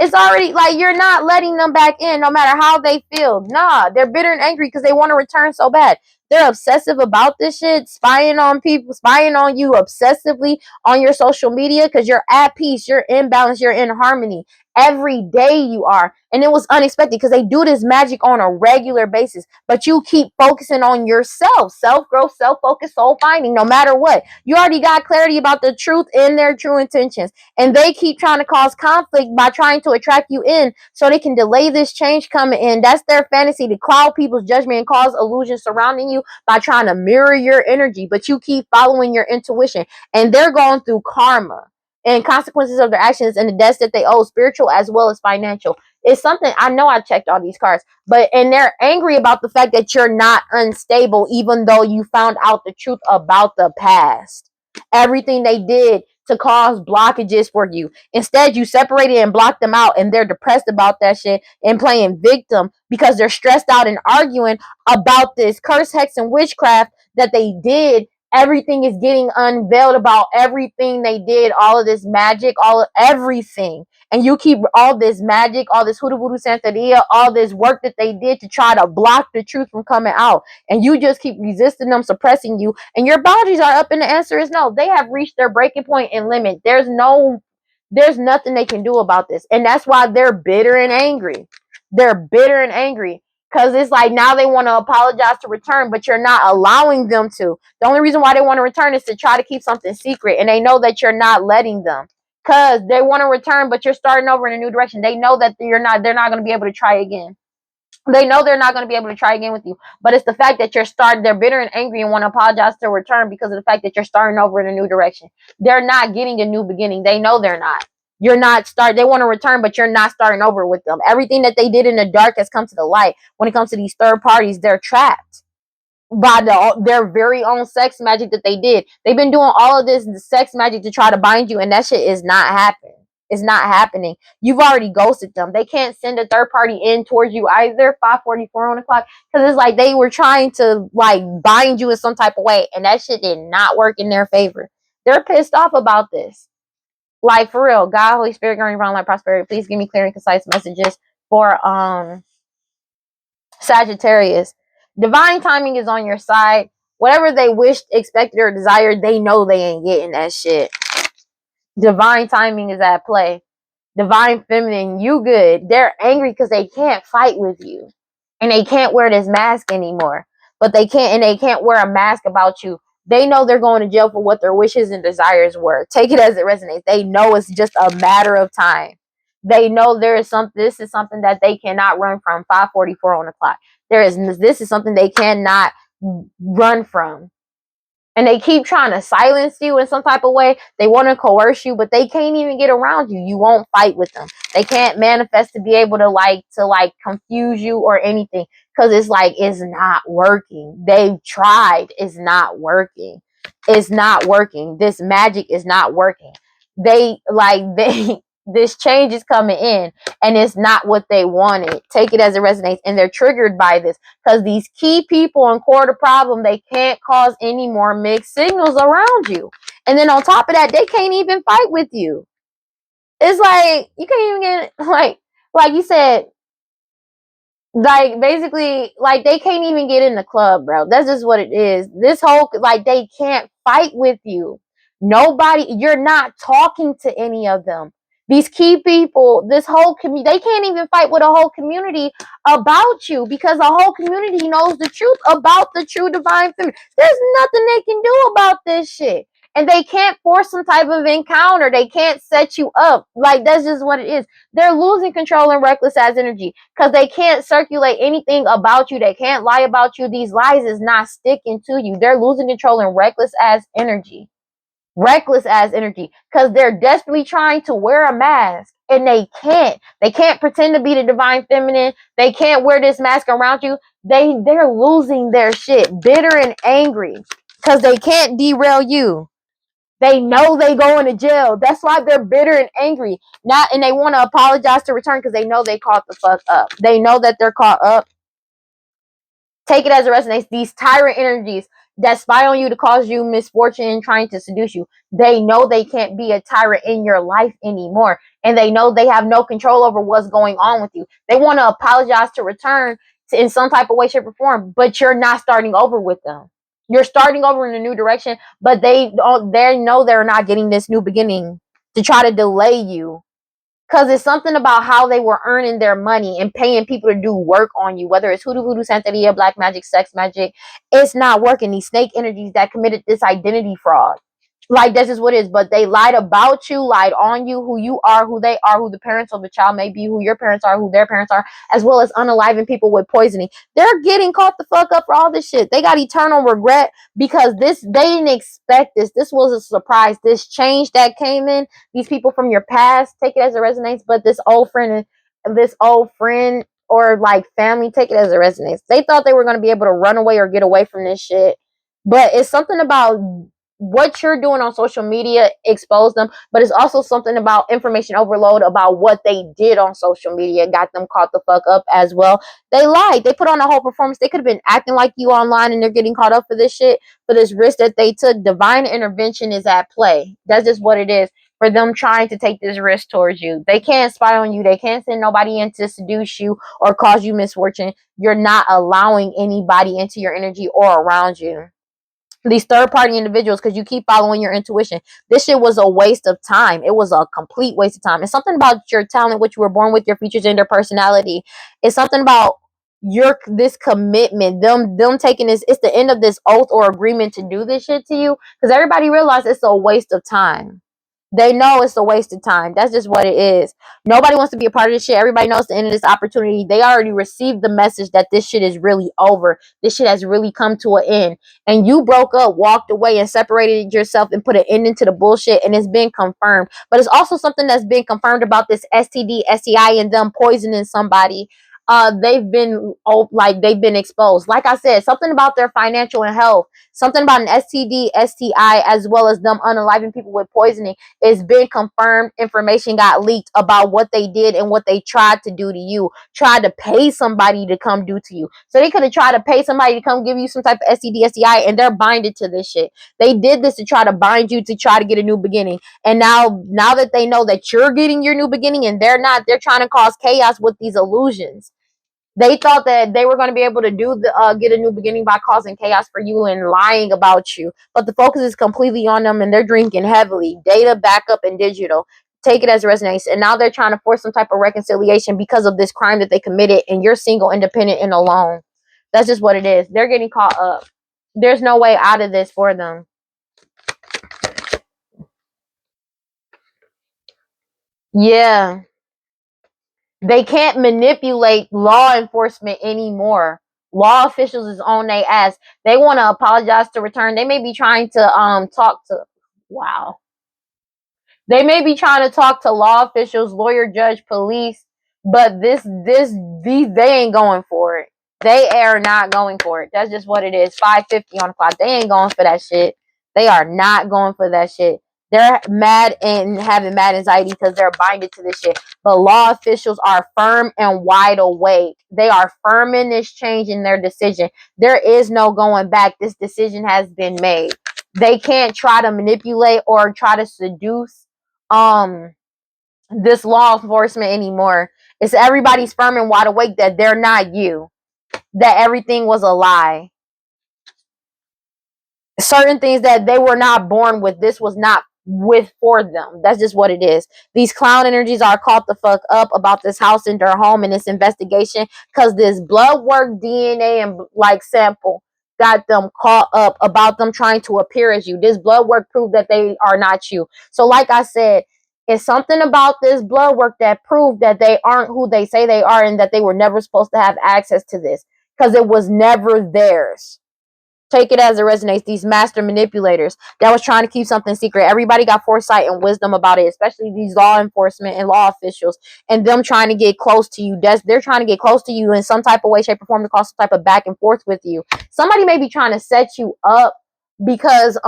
It's already like you're not letting them back in no matter how they feel. Nah, they're bitter and angry because they want to return so bad. They're obsessive about this shit, spying on people, spying on you obsessively on your social media because you're at peace, you're in balance, you're in harmony. Every day you are. And it was unexpected because they do this magic on a regular basis. But you keep focusing on yourself, self-growth, self-focus, soul-finding, no matter what. You already got clarity about the truth and their true intentions. And they keep trying to cause conflict by trying to attract you in so they can delay this change coming in. That's their fantasy, to cloud people's judgment and cause illusions surrounding you by trying to mirror your energy. But you keep following your intuition. And they're going through karma and consequences of their actions and the debts that they owe, spiritual as well as financial. It's something, I know I checked all these cards, and they're angry about the fact that you're not unstable, even though you found out the truth about the past. Everything they did to cause blockages for you. Instead, you separated and blocked them out, and they're depressed about that shit and playing victim because they're stressed out and arguing about this curse, hex, and witchcraft that they did. Everything is getting unveiled about everything they did, all of this magic, everything. And you keep all this magic, all this hoodoo voodoo santeria, all this work that they did to try to block the truth from coming out. And you just keep resisting them, suppressing you. And your boundaries are up, and the answer is no. They have reached their breaking point and limit. There's nothing they can do about this. And that's why they're bitter and angry. They're bitter and angry. Because it's like now they want to apologize to return, but you're not allowing them to. The only reason why they want to return is to try to keep something secret. And they know that you're not letting them. Because they want to return, but you're starting over in a new direction. They know that they're not going to be able to try again. They know they're not going to be able to try again with you. But it's the fact that they're bitter and angry and want to apologize to return because of the fact that you're starting over in a new direction. They're not getting a new beginning. They know they're not. They want to return, but you're not starting over with them. Everything that they did in the dark has come to the light. When it comes to these third parties, they're trapped by their very own sex magic that they did. They've been doing all of this sex magic to try to bind you, and that shit is not happening. It's not happening. You've already ghosted them. They can't send a third party in towards you either. 5:44 on the clock, because it's like they were trying to like bind you in some type of way, and that shit did not work in their favor. They're pissed off about this. Like, for real, God, Holy Spirit, guardian around life, prosperity. Please give me clear and concise messages for Sagittarius. Divine timing is on your side. Whatever they wished, expected, or desired, they know they ain't getting that shit. Divine timing is at play. Divine feminine, you good. They're angry because they can't fight with you. And they can't wear this mask anymore. But they can't wear a mask about you. They know they're going to jail for what their wishes and desires were. Take it as it resonates. They know it's just a matter of time. They know this is something that they cannot run from. 5:44 on the clock. This is something they cannot run from. And they keep trying to silence you in some type of way. They want to coerce you, but they can't even get around you. You won't fight with them. They can't manifest to be able to confuse you or anything, because it's not working. They've tried. It's not working. It's not working. This magic is not working. They this change is coming in and it's not what they wanted. Take it as it resonates, and they're triggered by this because these key people in core the problem, they can't cause any more mixed signals around you. And then on top of that, they can't even fight with you. It's like you can't even get like you said, like basically like they can't even get in the club, bro. That's just what it is. This whole like they can't fight with you. Nobody, you're not talking to any of them. These key people, this whole community, they can't even fight with a whole community about you because the whole community knows the truth about the true divine feminine. There's nothing they can do about this shit. And they can't force some type of encounter. They can't set you up. Like, that's just what it is. They're losing control and reckless as energy because they can't circulate anything about you. They can't lie about you. These lies is not sticking to you. They're losing control and reckless as energy. Reckless as energy because they're desperately trying to wear a mask and they can't. They can't pretend to be the divine feminine. They can't wear this mask around you. They're losing their shit, bitter and angry because they can't derail you. They know they going to jail. That's why they're bitter and angry. Not, and they want to apologize to return because they know they caught the fuck up. They know that they're caught up. Take it as it resonates. These tyrant energies that spy on you to cause you misfortune, trying to seduce you. They know they can't be a tyrant in your life anymore. And they know they have no control over what's going on with you. They want to apologize to return to, in some type of way, shape, or form, but you're not starting over with them. You're starting over in a new direction, but they know they're not getting this new beginning to try to delay you. Because it's something about how they were earning their money and paying people to do work on you, whether it's hoodoo, voodoo, santeria, black magic, sex magic. It's not working. These snake energies that committed this identity fraud. Like, this is what it is. But they lied about you, lied on you, who you are, who they are, who the parents of the child may be, who your parents are, who their parents are, as well as unaliving people with poisoning. They're getting caught the fuck up for all this shit. They got eternal regret because they didn't expect this. This was a surprise. This change that came in, these people from your past, take it as it resonates, but this old friend or like family, take it as it resonates. They thought they were going to be able to run away or get away from this shit. But it's something about what you're doing on social media expose them, but it's also something about information overload about what they did on social media got them caught the fuck up as well. They lied. They put on a whole performance. They could have been acting like you online and they're getting caught up for this shit, for this risk that they took. Divine intervention is at play. That's just what it is for them trying to take this risk towards you. They can't spy on you. They can't send nobody in to seduce you or cause you misfortune. You're not allowing anybody into your energy or around you. These third-party individuals, because you keep following your intuition. This shit was a waste of time. It was a complete waste of time. It's something about your talent, what you were born with, your features, and their personality. It's something about this commitment, them taking this. It's the end of this oath or agreement to do this shit to you, because everybody realizes it's a waste of time. They know it's a waste of time. That's just what it is. Nobody wants to be a part of this shit. Everybody knows the end of this opportunity. They already received the message that this shit is really over. This shit has really come to an end. And you broke up, walked away, and separated yourself and put an end into the bullshit. And it's been confirmed. But it's also something that's been confirmed about this STD, STI, and them poisoning somebody. They've been exposed. Like I said, something about their financial and health, something about an STD, STI, as well as them unaliving people with poisoning. It's been confirmed. Information got leaked about what they did and what they tried to do to you. Tried to pay somebody to come do to you. So they could have tried to pay somebody to come give you some type of STD, STI, and they're binded to this shit. They did this to try to bind you to try to get a new beginning. And now that they know that you're getting your new beginning and they're not, they're trying to cause chaos with these illusions. They thought that they were going to be able to get a new beginning by causing chaos for you and lying about you. But the focus is completely on them and they're drinking heavily. Data, backup, and digital. Take it as it resonates. And now they're trying to force some type of reconciliation because of this crime that they committed and you're single, independent, and alone. That's just what it is. They're getting caught up. There's no way out of this for them. Yeah. They can't manipulate law enforcement anymore. Law officials is on their ass. They want to apologize to return. They may be trying to talk to They may be trying to talk to law officials, lawyer, judge, police, but these they ain't going for it. They are not going for it. That's just what it is. 5:50 on the clock. They ain't going for that shit. They are not going for that shit. They're mad and having mad anxiety because they're binded to this shit. But law officials are firm and wide awake. They are firm in this change in their decision. There is no going back. This decision has been made. They can't try to manipulate or try to seduce this law enforcement anymore. It's everybody's firm and wide awake that they're not you. That everything was a lie. Certain things that they were not born with, this was not with for them. That's just what it is. These clown energies are caught the fuck up about this house and their home and this investigation because this blood work, DNA, and like sample got them caught up about them trying to appear as you. This blood work proved that they are not you. So like I said, it's something about this blood work that proved that they aren't who they say they are and that they were never supposed to have access to this because it was never theirs. Take it as it resonates. These master manipulators that was trying to keep something secret. Everybody got foresight and wisdom about it, especially these law enforcement and law officials, and them trying to get close to you. They're trying to get close to you in some type of way, shape, or form to cause some type of back and forth with you. Somebody may be trying to set you up because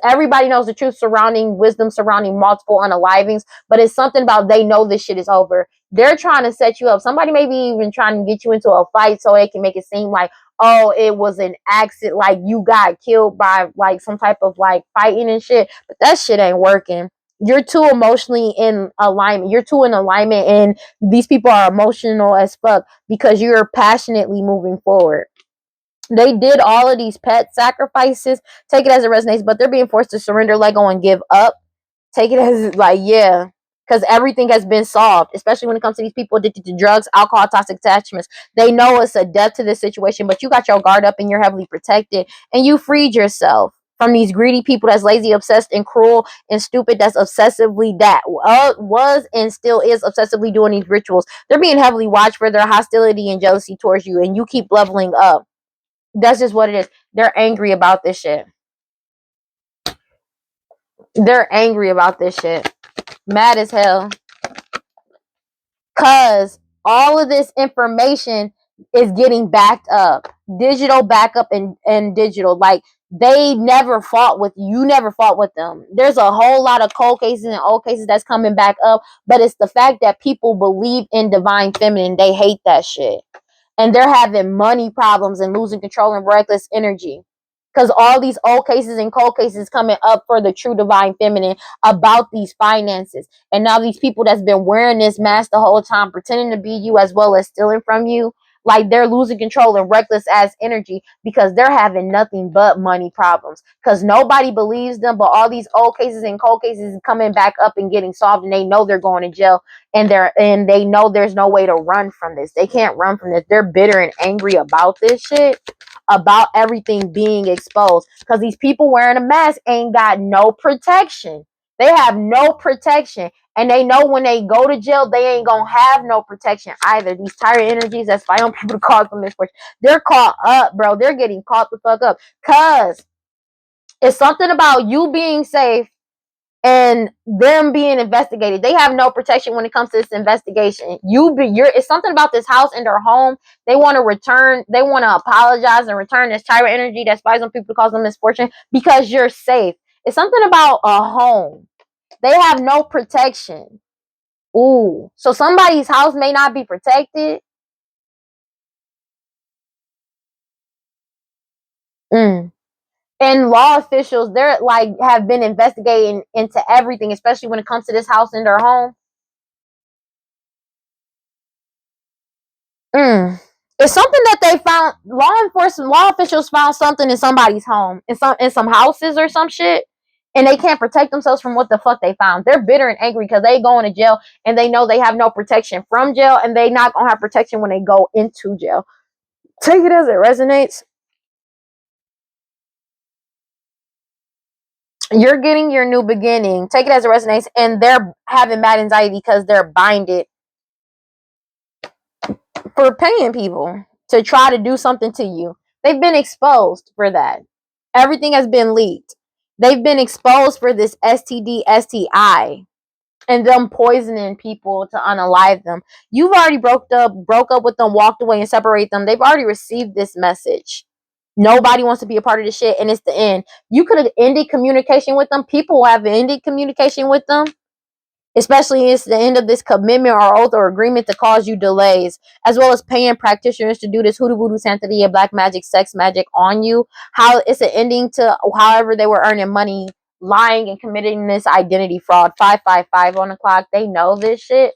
everybody knows the truth surrounding wisdom surrounding multiple unalivings, but it's something about they know this shit is over. They're trying to set you up. Somebody may be even trying to get you into a fight so it can make it seem like, oh, it was an accident, like you got killed by like some type of like fighting and shit. But that shit ain't working. You're too emotionally in alignment. You're too in alignment, and these people are emotional as fuck because you're passionately moving forward. They did all of these pet sacrifices. Take it as it resonates, but they're being forced to surrender, let go, and give up. Take it as like, yeah, because everything has been solved, especially when it comes to these people addicted to drugs, alcohol, toxic attachments. They know it's a death to this situation, but you got your guard up and you're heavily protected, and you freed yourself from these greedy people that's lazy, obsessed, and cruel and stupid. That's obsessively was and still is obsessively doing these rituals. They're being heavily watched for their hostility and jealousy towards you, and you keep leveling up. That's just what it is. They're angry about this shit. They're angry about this shit. Mad as hell. Cause all of this information is getting backed up. Digital backup and digital. Like they never fought with you. You never fought with them. There's a whole lot of cold cases and old cases that's coming back up. But it's the fact that people believe in divine feminine. They hate that shit. And they're having money problems and losing control and reckless energy. Because all these old cases and cold cases coming up for the true divine feminine about these finances. And now these people that's been wearing this mask the whole time, pretending to be you as well as stealing from you, like they're losing control and reckless ass energy because they're having nothing but money problems. Because nobody believes them, but all these old cases and cold cases coming back up and getting solved, and they know they're going to jail, and they know there's no way to run from this. They can't run from this. They're bitter and angry about this shit, about everything being exposed, because these people wearing a mask ain't got no protection. They have no protection, and they know when they go to jail they ain't gonna have no protection either. These tired energies that's fighting on people to cause them misfortune, they're caught up, bro. They're getting caught the fuck up because it's something about you being safe and them being investigated. They have no protection when it comes to this investigation. It's something about this house and their home. They want to return. They want to apologize and return this tyrant energy that spies on people to cause them misfortune because you're safe. It's something about a home. They have no protection. Ooh, so somebody's house may not be protected. Mm. And law officials, they're like have been investigating into everything, especially when it comes to this house and their home. Mm. It's something that they found. Law officials found something in somebody's home, in some houses or some shit, and they can't protect themselves from what the fuck they found. They're bitter and angry because they going to jail and they know they have no protection from jail, and they not gonna have protection when they go into jail. Take it as it resonates. You're getting your new beginning. Take it as it resonates, and they're having mad anxiety because they're binded for paying people to try to do something to you. They've been exposed for that. Everything has been leaked. They've been exposed for this STD, STI, and them poisoning people to unalive them. You've already broke up with them, walked away, and separated them. They've already received this message. Nobody wants to be a part of the shit, and it's the end. You could have ended communication with them. People have ended communication with them, especially it's the end of this commitment or oath or agreement to cause you delays, as well as paying practitioners to do this hoodoo voodoo santeria, black magic, sex magic on you. How it's an ending to however they were earning money, lying and committing this identity fraud. 555 on the clock. They know this shit.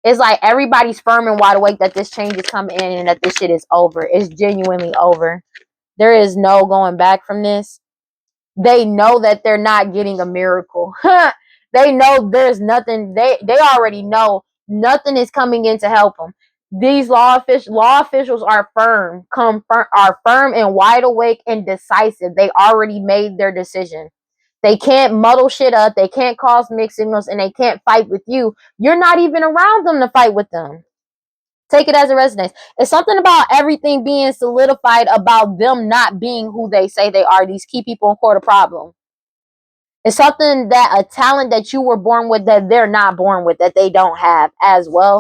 It's like everybody's firm and wide awake that this change is coming in and that this shit is over. It's genuinely over. There is no going back from this. They know that they're not getting a miracle. They know there's nothing. They already know nothing is coming in to help them. These law officials are are firm and wide awake and decisive. They already made their decision. They can't muddle shit up. They can't cause mixed signals, and they can't fight with you. You're not even around them to fight with them. Take it as a resonates. It's something about everything being solidified about them not being who they say they are. These key people in court a problem. It's something that a talent that you were born with that they're not born with, that they don't have as well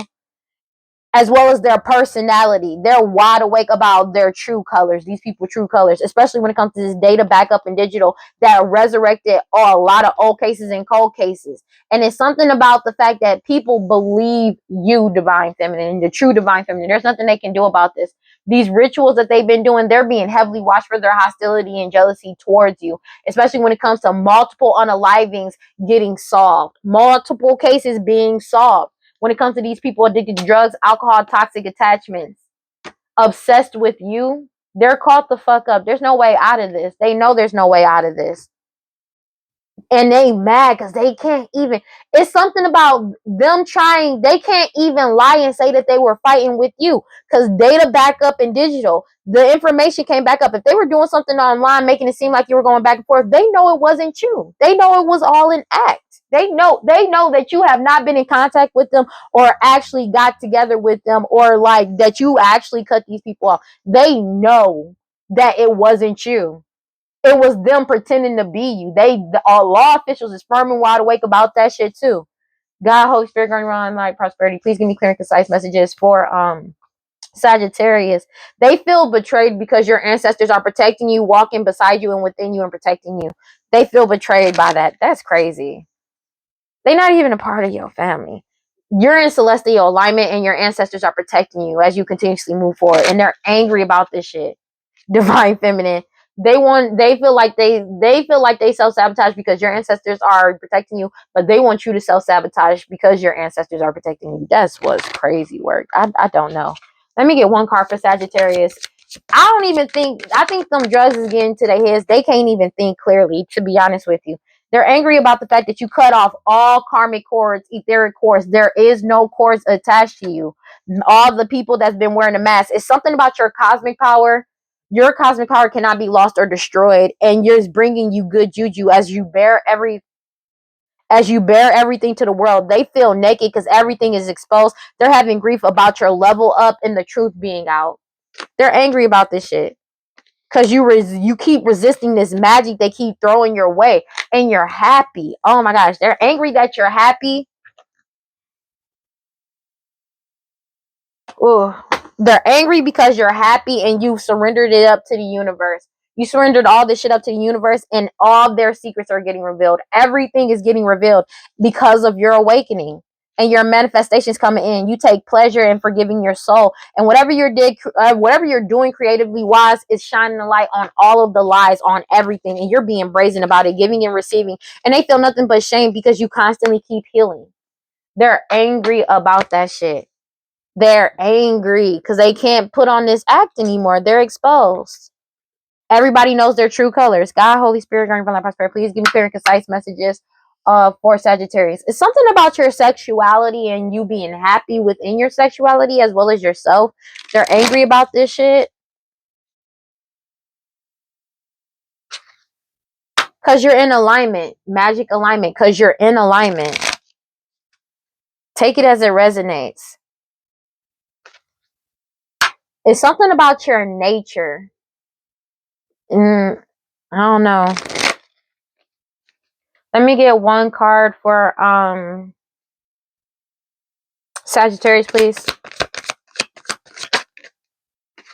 as their personality. They're wide awake about their true colors, these people true colors, especially when it comes to this data backup and digital that resurrected a lot of old cases and cold cases. And it's something about the fact that people believe you, divine feminine, the true divine feminine. There's nothing they can do about this. These rituals that they've been doing, they're being heavily watched for their hostility and jealousy towards you, especially when it comes to multiple unalivings getting solved, multiple cases being solved. When it comes to these people addicted to drugs, alcohol, toxic attachments, obsessed with you, they're caught the fuck up. There's no way out of this. They know there's no way out of this. And they mad because they can't even, it's something about them trying, they can't even lie and say that they were fighting with you because data backup and digital, the information came back up. If they were doing something online making it seem like you were going back and forth, they know it wasn't you. They know it was all an act. They know that you have not been in contact with them or actually got together with them or like that you actually cut these people off. They know that it wasn't you. It was them pretending to be you. All law officials is firm and wide awake about that shit too. God, Holy Spirit, going around like prosperity. Please give me clear and concise messages for Sagittarius. They feel betrayed because your ancestors are protecting you, walking beside you and within you and protecting you. They feel betrayed by that. That's crazy. They're not even a part of your family. You're in celestial alignment and your ancestors are protecting you as you continuously move forward. And they're angry about this shit. Divine feminine. They feel like they self-sabotage because your ancestors are protecting you, but they want you to self-sabotage because your ancestors are protecting you. That's what's crazy work. I don't know. Let me get one card for Sagittarius. I think them drugs is getting to their heads. They can't even think clearly, to be honest with you. They're angry about the fact that you cut off all karmic cords, etheric cords. There is no cords attached to you. All the people that's been wearing a mask. It's something about your cosmic power. Your cosmic power cannot be lost or destroyed, and you're bringing you good juju as you bear everything to the world. They feel naked because everything is exposed. They're having grief about your level up and the truth being out. They're angry about this shit because you keep resisting this magic they keep throwing your way, and you're happy. Oh my gosh, they're angry that you're happy. Ooh. They're angry because you're happy and you've surrendered it up to the universe. You surrendered all this shit up to the universe and all their secrets are getting revealed. Everything is getting revealed because of your awakening and your manifestations coming in. You take pleasure in forgiving your soul. And whatever you're doing creatively wise is shining a light on all of the lies, on everything. And you're being brazen about it, giving and receiving. And they feel nothing but shame because you constantly keep healing. They're angry about that shit. They're angry because they can't put on this act anymore. They're exposed. Everybody knows their true colors. God, Holy Spirit, guardian from life, prosperity. Please give me clear and concise messages for Sagittarius. It's something about your sexuality and you being happy within your sexuality as well as yourself. They're angry about this shit. Because you're in alignment. Magic alignment. Because you're in alignment. Take it as it resonates. It's something about your nature. I don't know. Let me get one card for Sagittarius, please.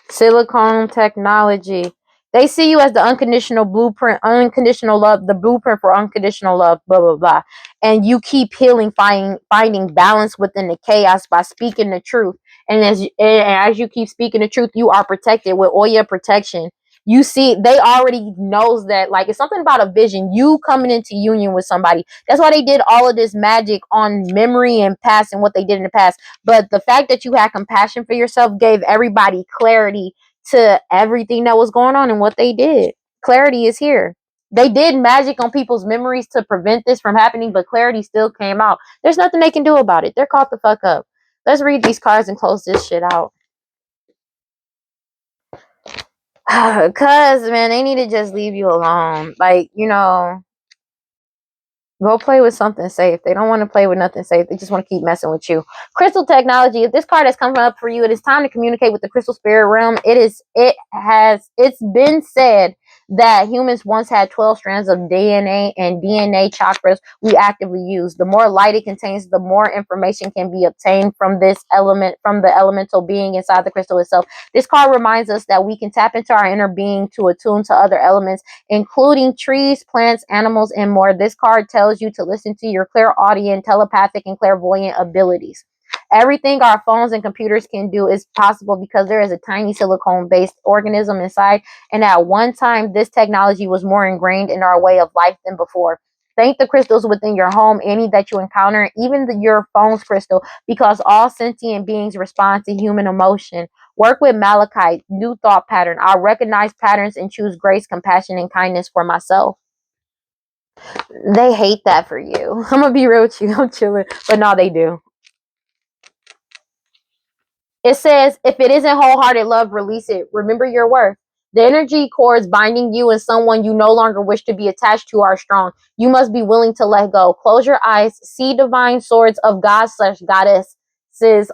Silicone technology. They see you as the unconditional blueprint, unconditional love, the blueprint for unconditional love, blah, blah, blah. And you keep healing, finding balance within the chaos by speaking the truth. And as you keep speaking the truth, you are protected with all your protection. You see, they already knows that, like, it's something about a vision. You coming into union with somebody. That's why they did all of this magic on memory and past and what they did in the past. But the fact that you had compassion for yourself gave everybody clarity to everything that was going on and what they did. Clarity is here. They did magic on people's memories to prevent this from happening, but clarity still came out. There's nothing they can do about it. They're caught the fuck up. Let's read these cards and close this shit out. Cause man, they need to just leave you alone. Like, go play with something safe. They don't want to play with nothing safe. They just want to keep messing with you. Crystal technology. If this card has come up for you, it is time to communicate with the crystal spirit realm. It's been said that humans once had 12 strands of DNA and DNA chakras we actively use. The more light it contains, the more information can be obtained from this element, from the elemental being inside the crystal itself. This card reminds us that we can tap into our inner being to attune to other elements, including trees, plants, animals, and more. This card tells you to listen to your clairaudient, telepathic, and clairvoyant abilities. Everything our phones and computers can do is possible because there is a tiny silicone-based organism inside, and at one time, this technology was more ingrained in our way of life than before. Thank the crystals within your home, any that you encounter, even your phone's crystal, because all sentient beings respond to human emotion. Work with malachite, new thought pattern. I recognize patterns and choose grace, compassion, and kindness for myself. They hate that for you. I'm gonna be real with you. I'm chilling. But no, they do. It says, if it isn't wholehearted love, release it. Remember your worth. The energy cords binding you and someone you no longer wish to be attached to are strong. You must be willing to let go. Close your eyes. See divine swords of God/goddesses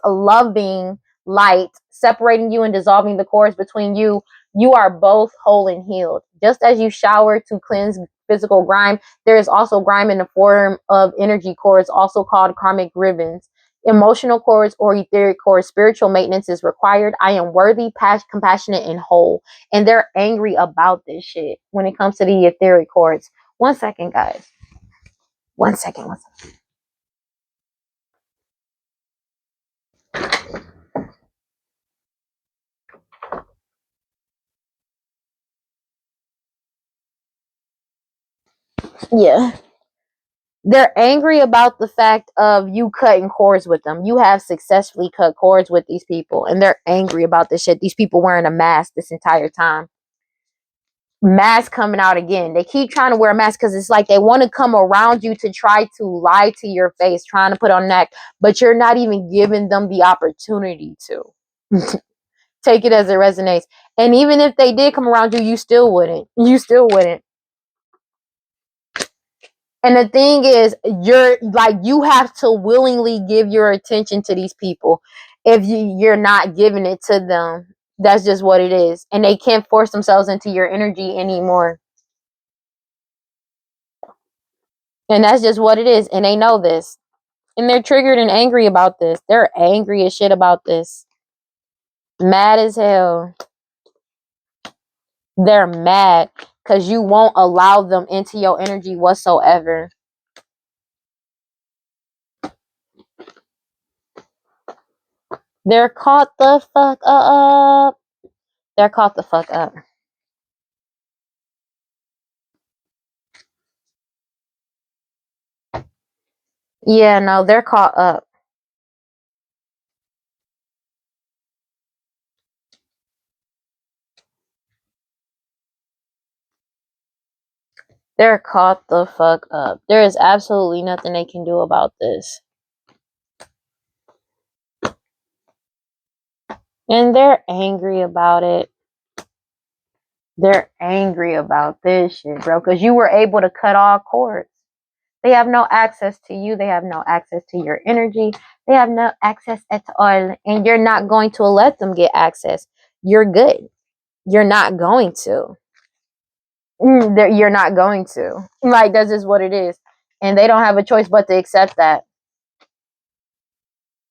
loving light separating you and dissolving the cords between you. You are both whole and healed. Just as you shower to cleanse physical grime, there is also grime in the form of energy cords, also called karmic ribbons. Emotional cords or etheric cords, spiritual maintenance is required. I am worthy, compassionate, and whole. And they're angry about this shit when it comes to the etheric cords. 1 second, guys. 1 second. 1 second. Yeah. They're angry about the fact of you cutting cords with them. You have successfully cut cords with these people, and they're angry about this shit. These people wearing a mask this entire time. Mask coming out again. They keep trying to wear a mask because it's like they want to come around you to try to lie to your face, trying to put on neck, but you're not even giving them the opportunity to. Take it as it resonates. And even if they did come around you, you still wouldn't. You still wouldn't. And the thing is, you have to willingly give your attention to these people. If you're not giving it to them, that's just what it is. And they can't force themselves into your energy anymore. And that's just what it is. And they know this. And they're triggered and angry about this. They're angry as shit about this. Mad as hell. They're mad because you won't allow them into your energy whatsoever. They're caught the fuck up. They're caught the fuck up. Yeah, no, they're caught up. They're caught the fuck up. There is absolutely nothing they can do about this. And they're angry about it. They're angry about this shit, bro. Because you were able to cut all cords. They have no access to you. They have no access to your energy. They have no access at all. And you're not going to let them get access. You're good. You're not going to. You're not going to. Like, that's just what it is. And they don't have a choice but to accept that.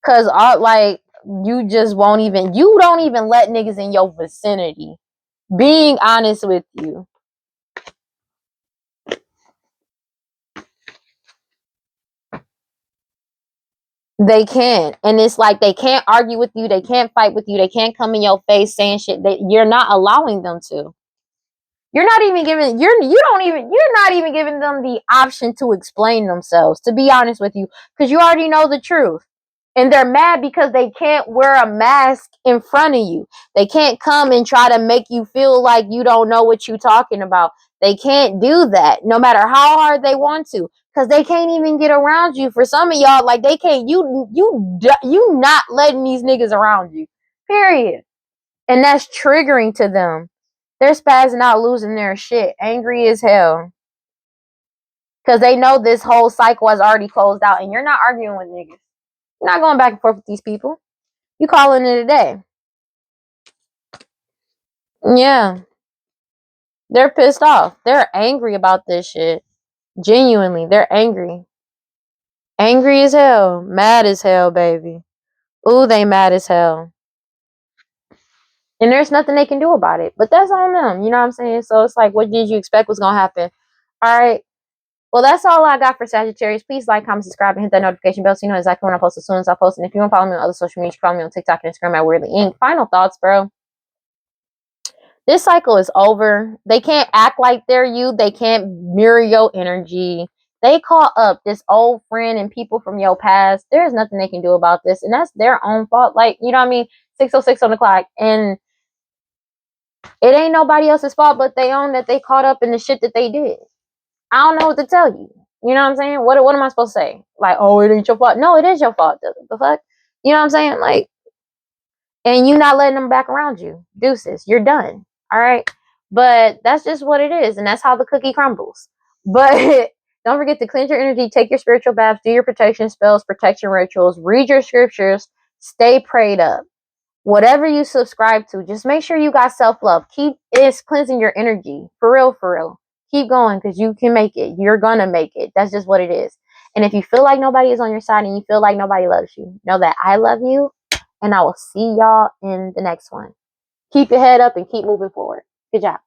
Because, you just won't even, you don't even let niggas in your vicinity. Being honest with you. They can't. And it's like they can't argue with you. They can't fight with you. They can't come in your face saying shit that you're not allowing them to. You're not even giving you're not even giving them the option to explain themselves, to be honest with you, because you already know the truth. And they're mad because they can't wear a mask in front of you. They can't come and try to make you feel like you don't know what you're talking about. They can't do that no matter how hard they want to, because they can't even get around you. For some of y'all, like they can't, you not letting these niggas around you, period. And that's triggering to them. They're spazzing out, losing their shit, angry as hell, because they know this whole cycle has already closed out. And you're not arguing with niggas. You're not going back and forth with these people. You calling it a day. Yeah. They're pissed off. They're angry about this shit. Genuinely, they're angry. Angry as hell. Mad as hell, baby. Ooh, they mad as hell. And there's nothing they can do about it. But that's on them. You know what I'm saying? So it's like, what did you expect was going to happen? All right. Well, that's all I got for Sagittarius. Please like, comment, subscribe, and hit that notification bell so you know exactly when I post as soon as I post. And if you want to follow me on other social media, you can follow me on TikTok and Instagram at WeirdLee Inc. Final thoughts, bro. This cycle is over. They can't act like they're you. They can't mirror your energy. They call up this old friend and people from your past. There's nothing they can do about this. And that's their own fault. Like, you know what I mean? 6:06 on the clock. And it ain't nobody else's fault but they own that they caught up in the shit that they did. I don't know what to tell you. You know what I'm saying? What am I supposed to say? Like, oh, it ain't your fault. No, it is your fault. The fuck? You know what I'm saying? Like, and you not letting them back around you. Deuces. You're done. All right. But that's just what it is. And that's how the cookie crumbles. But don't forget to cleanse your energy, take your spiritual baths, do your protection spells, protection rituals, read your scriptures, stay prayed up. Whatever you subscribe to, just make sure you got self-love. Keep it's cleansing your energy. For real, for real. Keep going because you can make it. You're going to make it. That's just what it is. And if you feel like nobody is on your side and you feel like nobody loves you, know that I love you. And I will see y'all in the next one. Keep your head up and keep moving forward. Good job.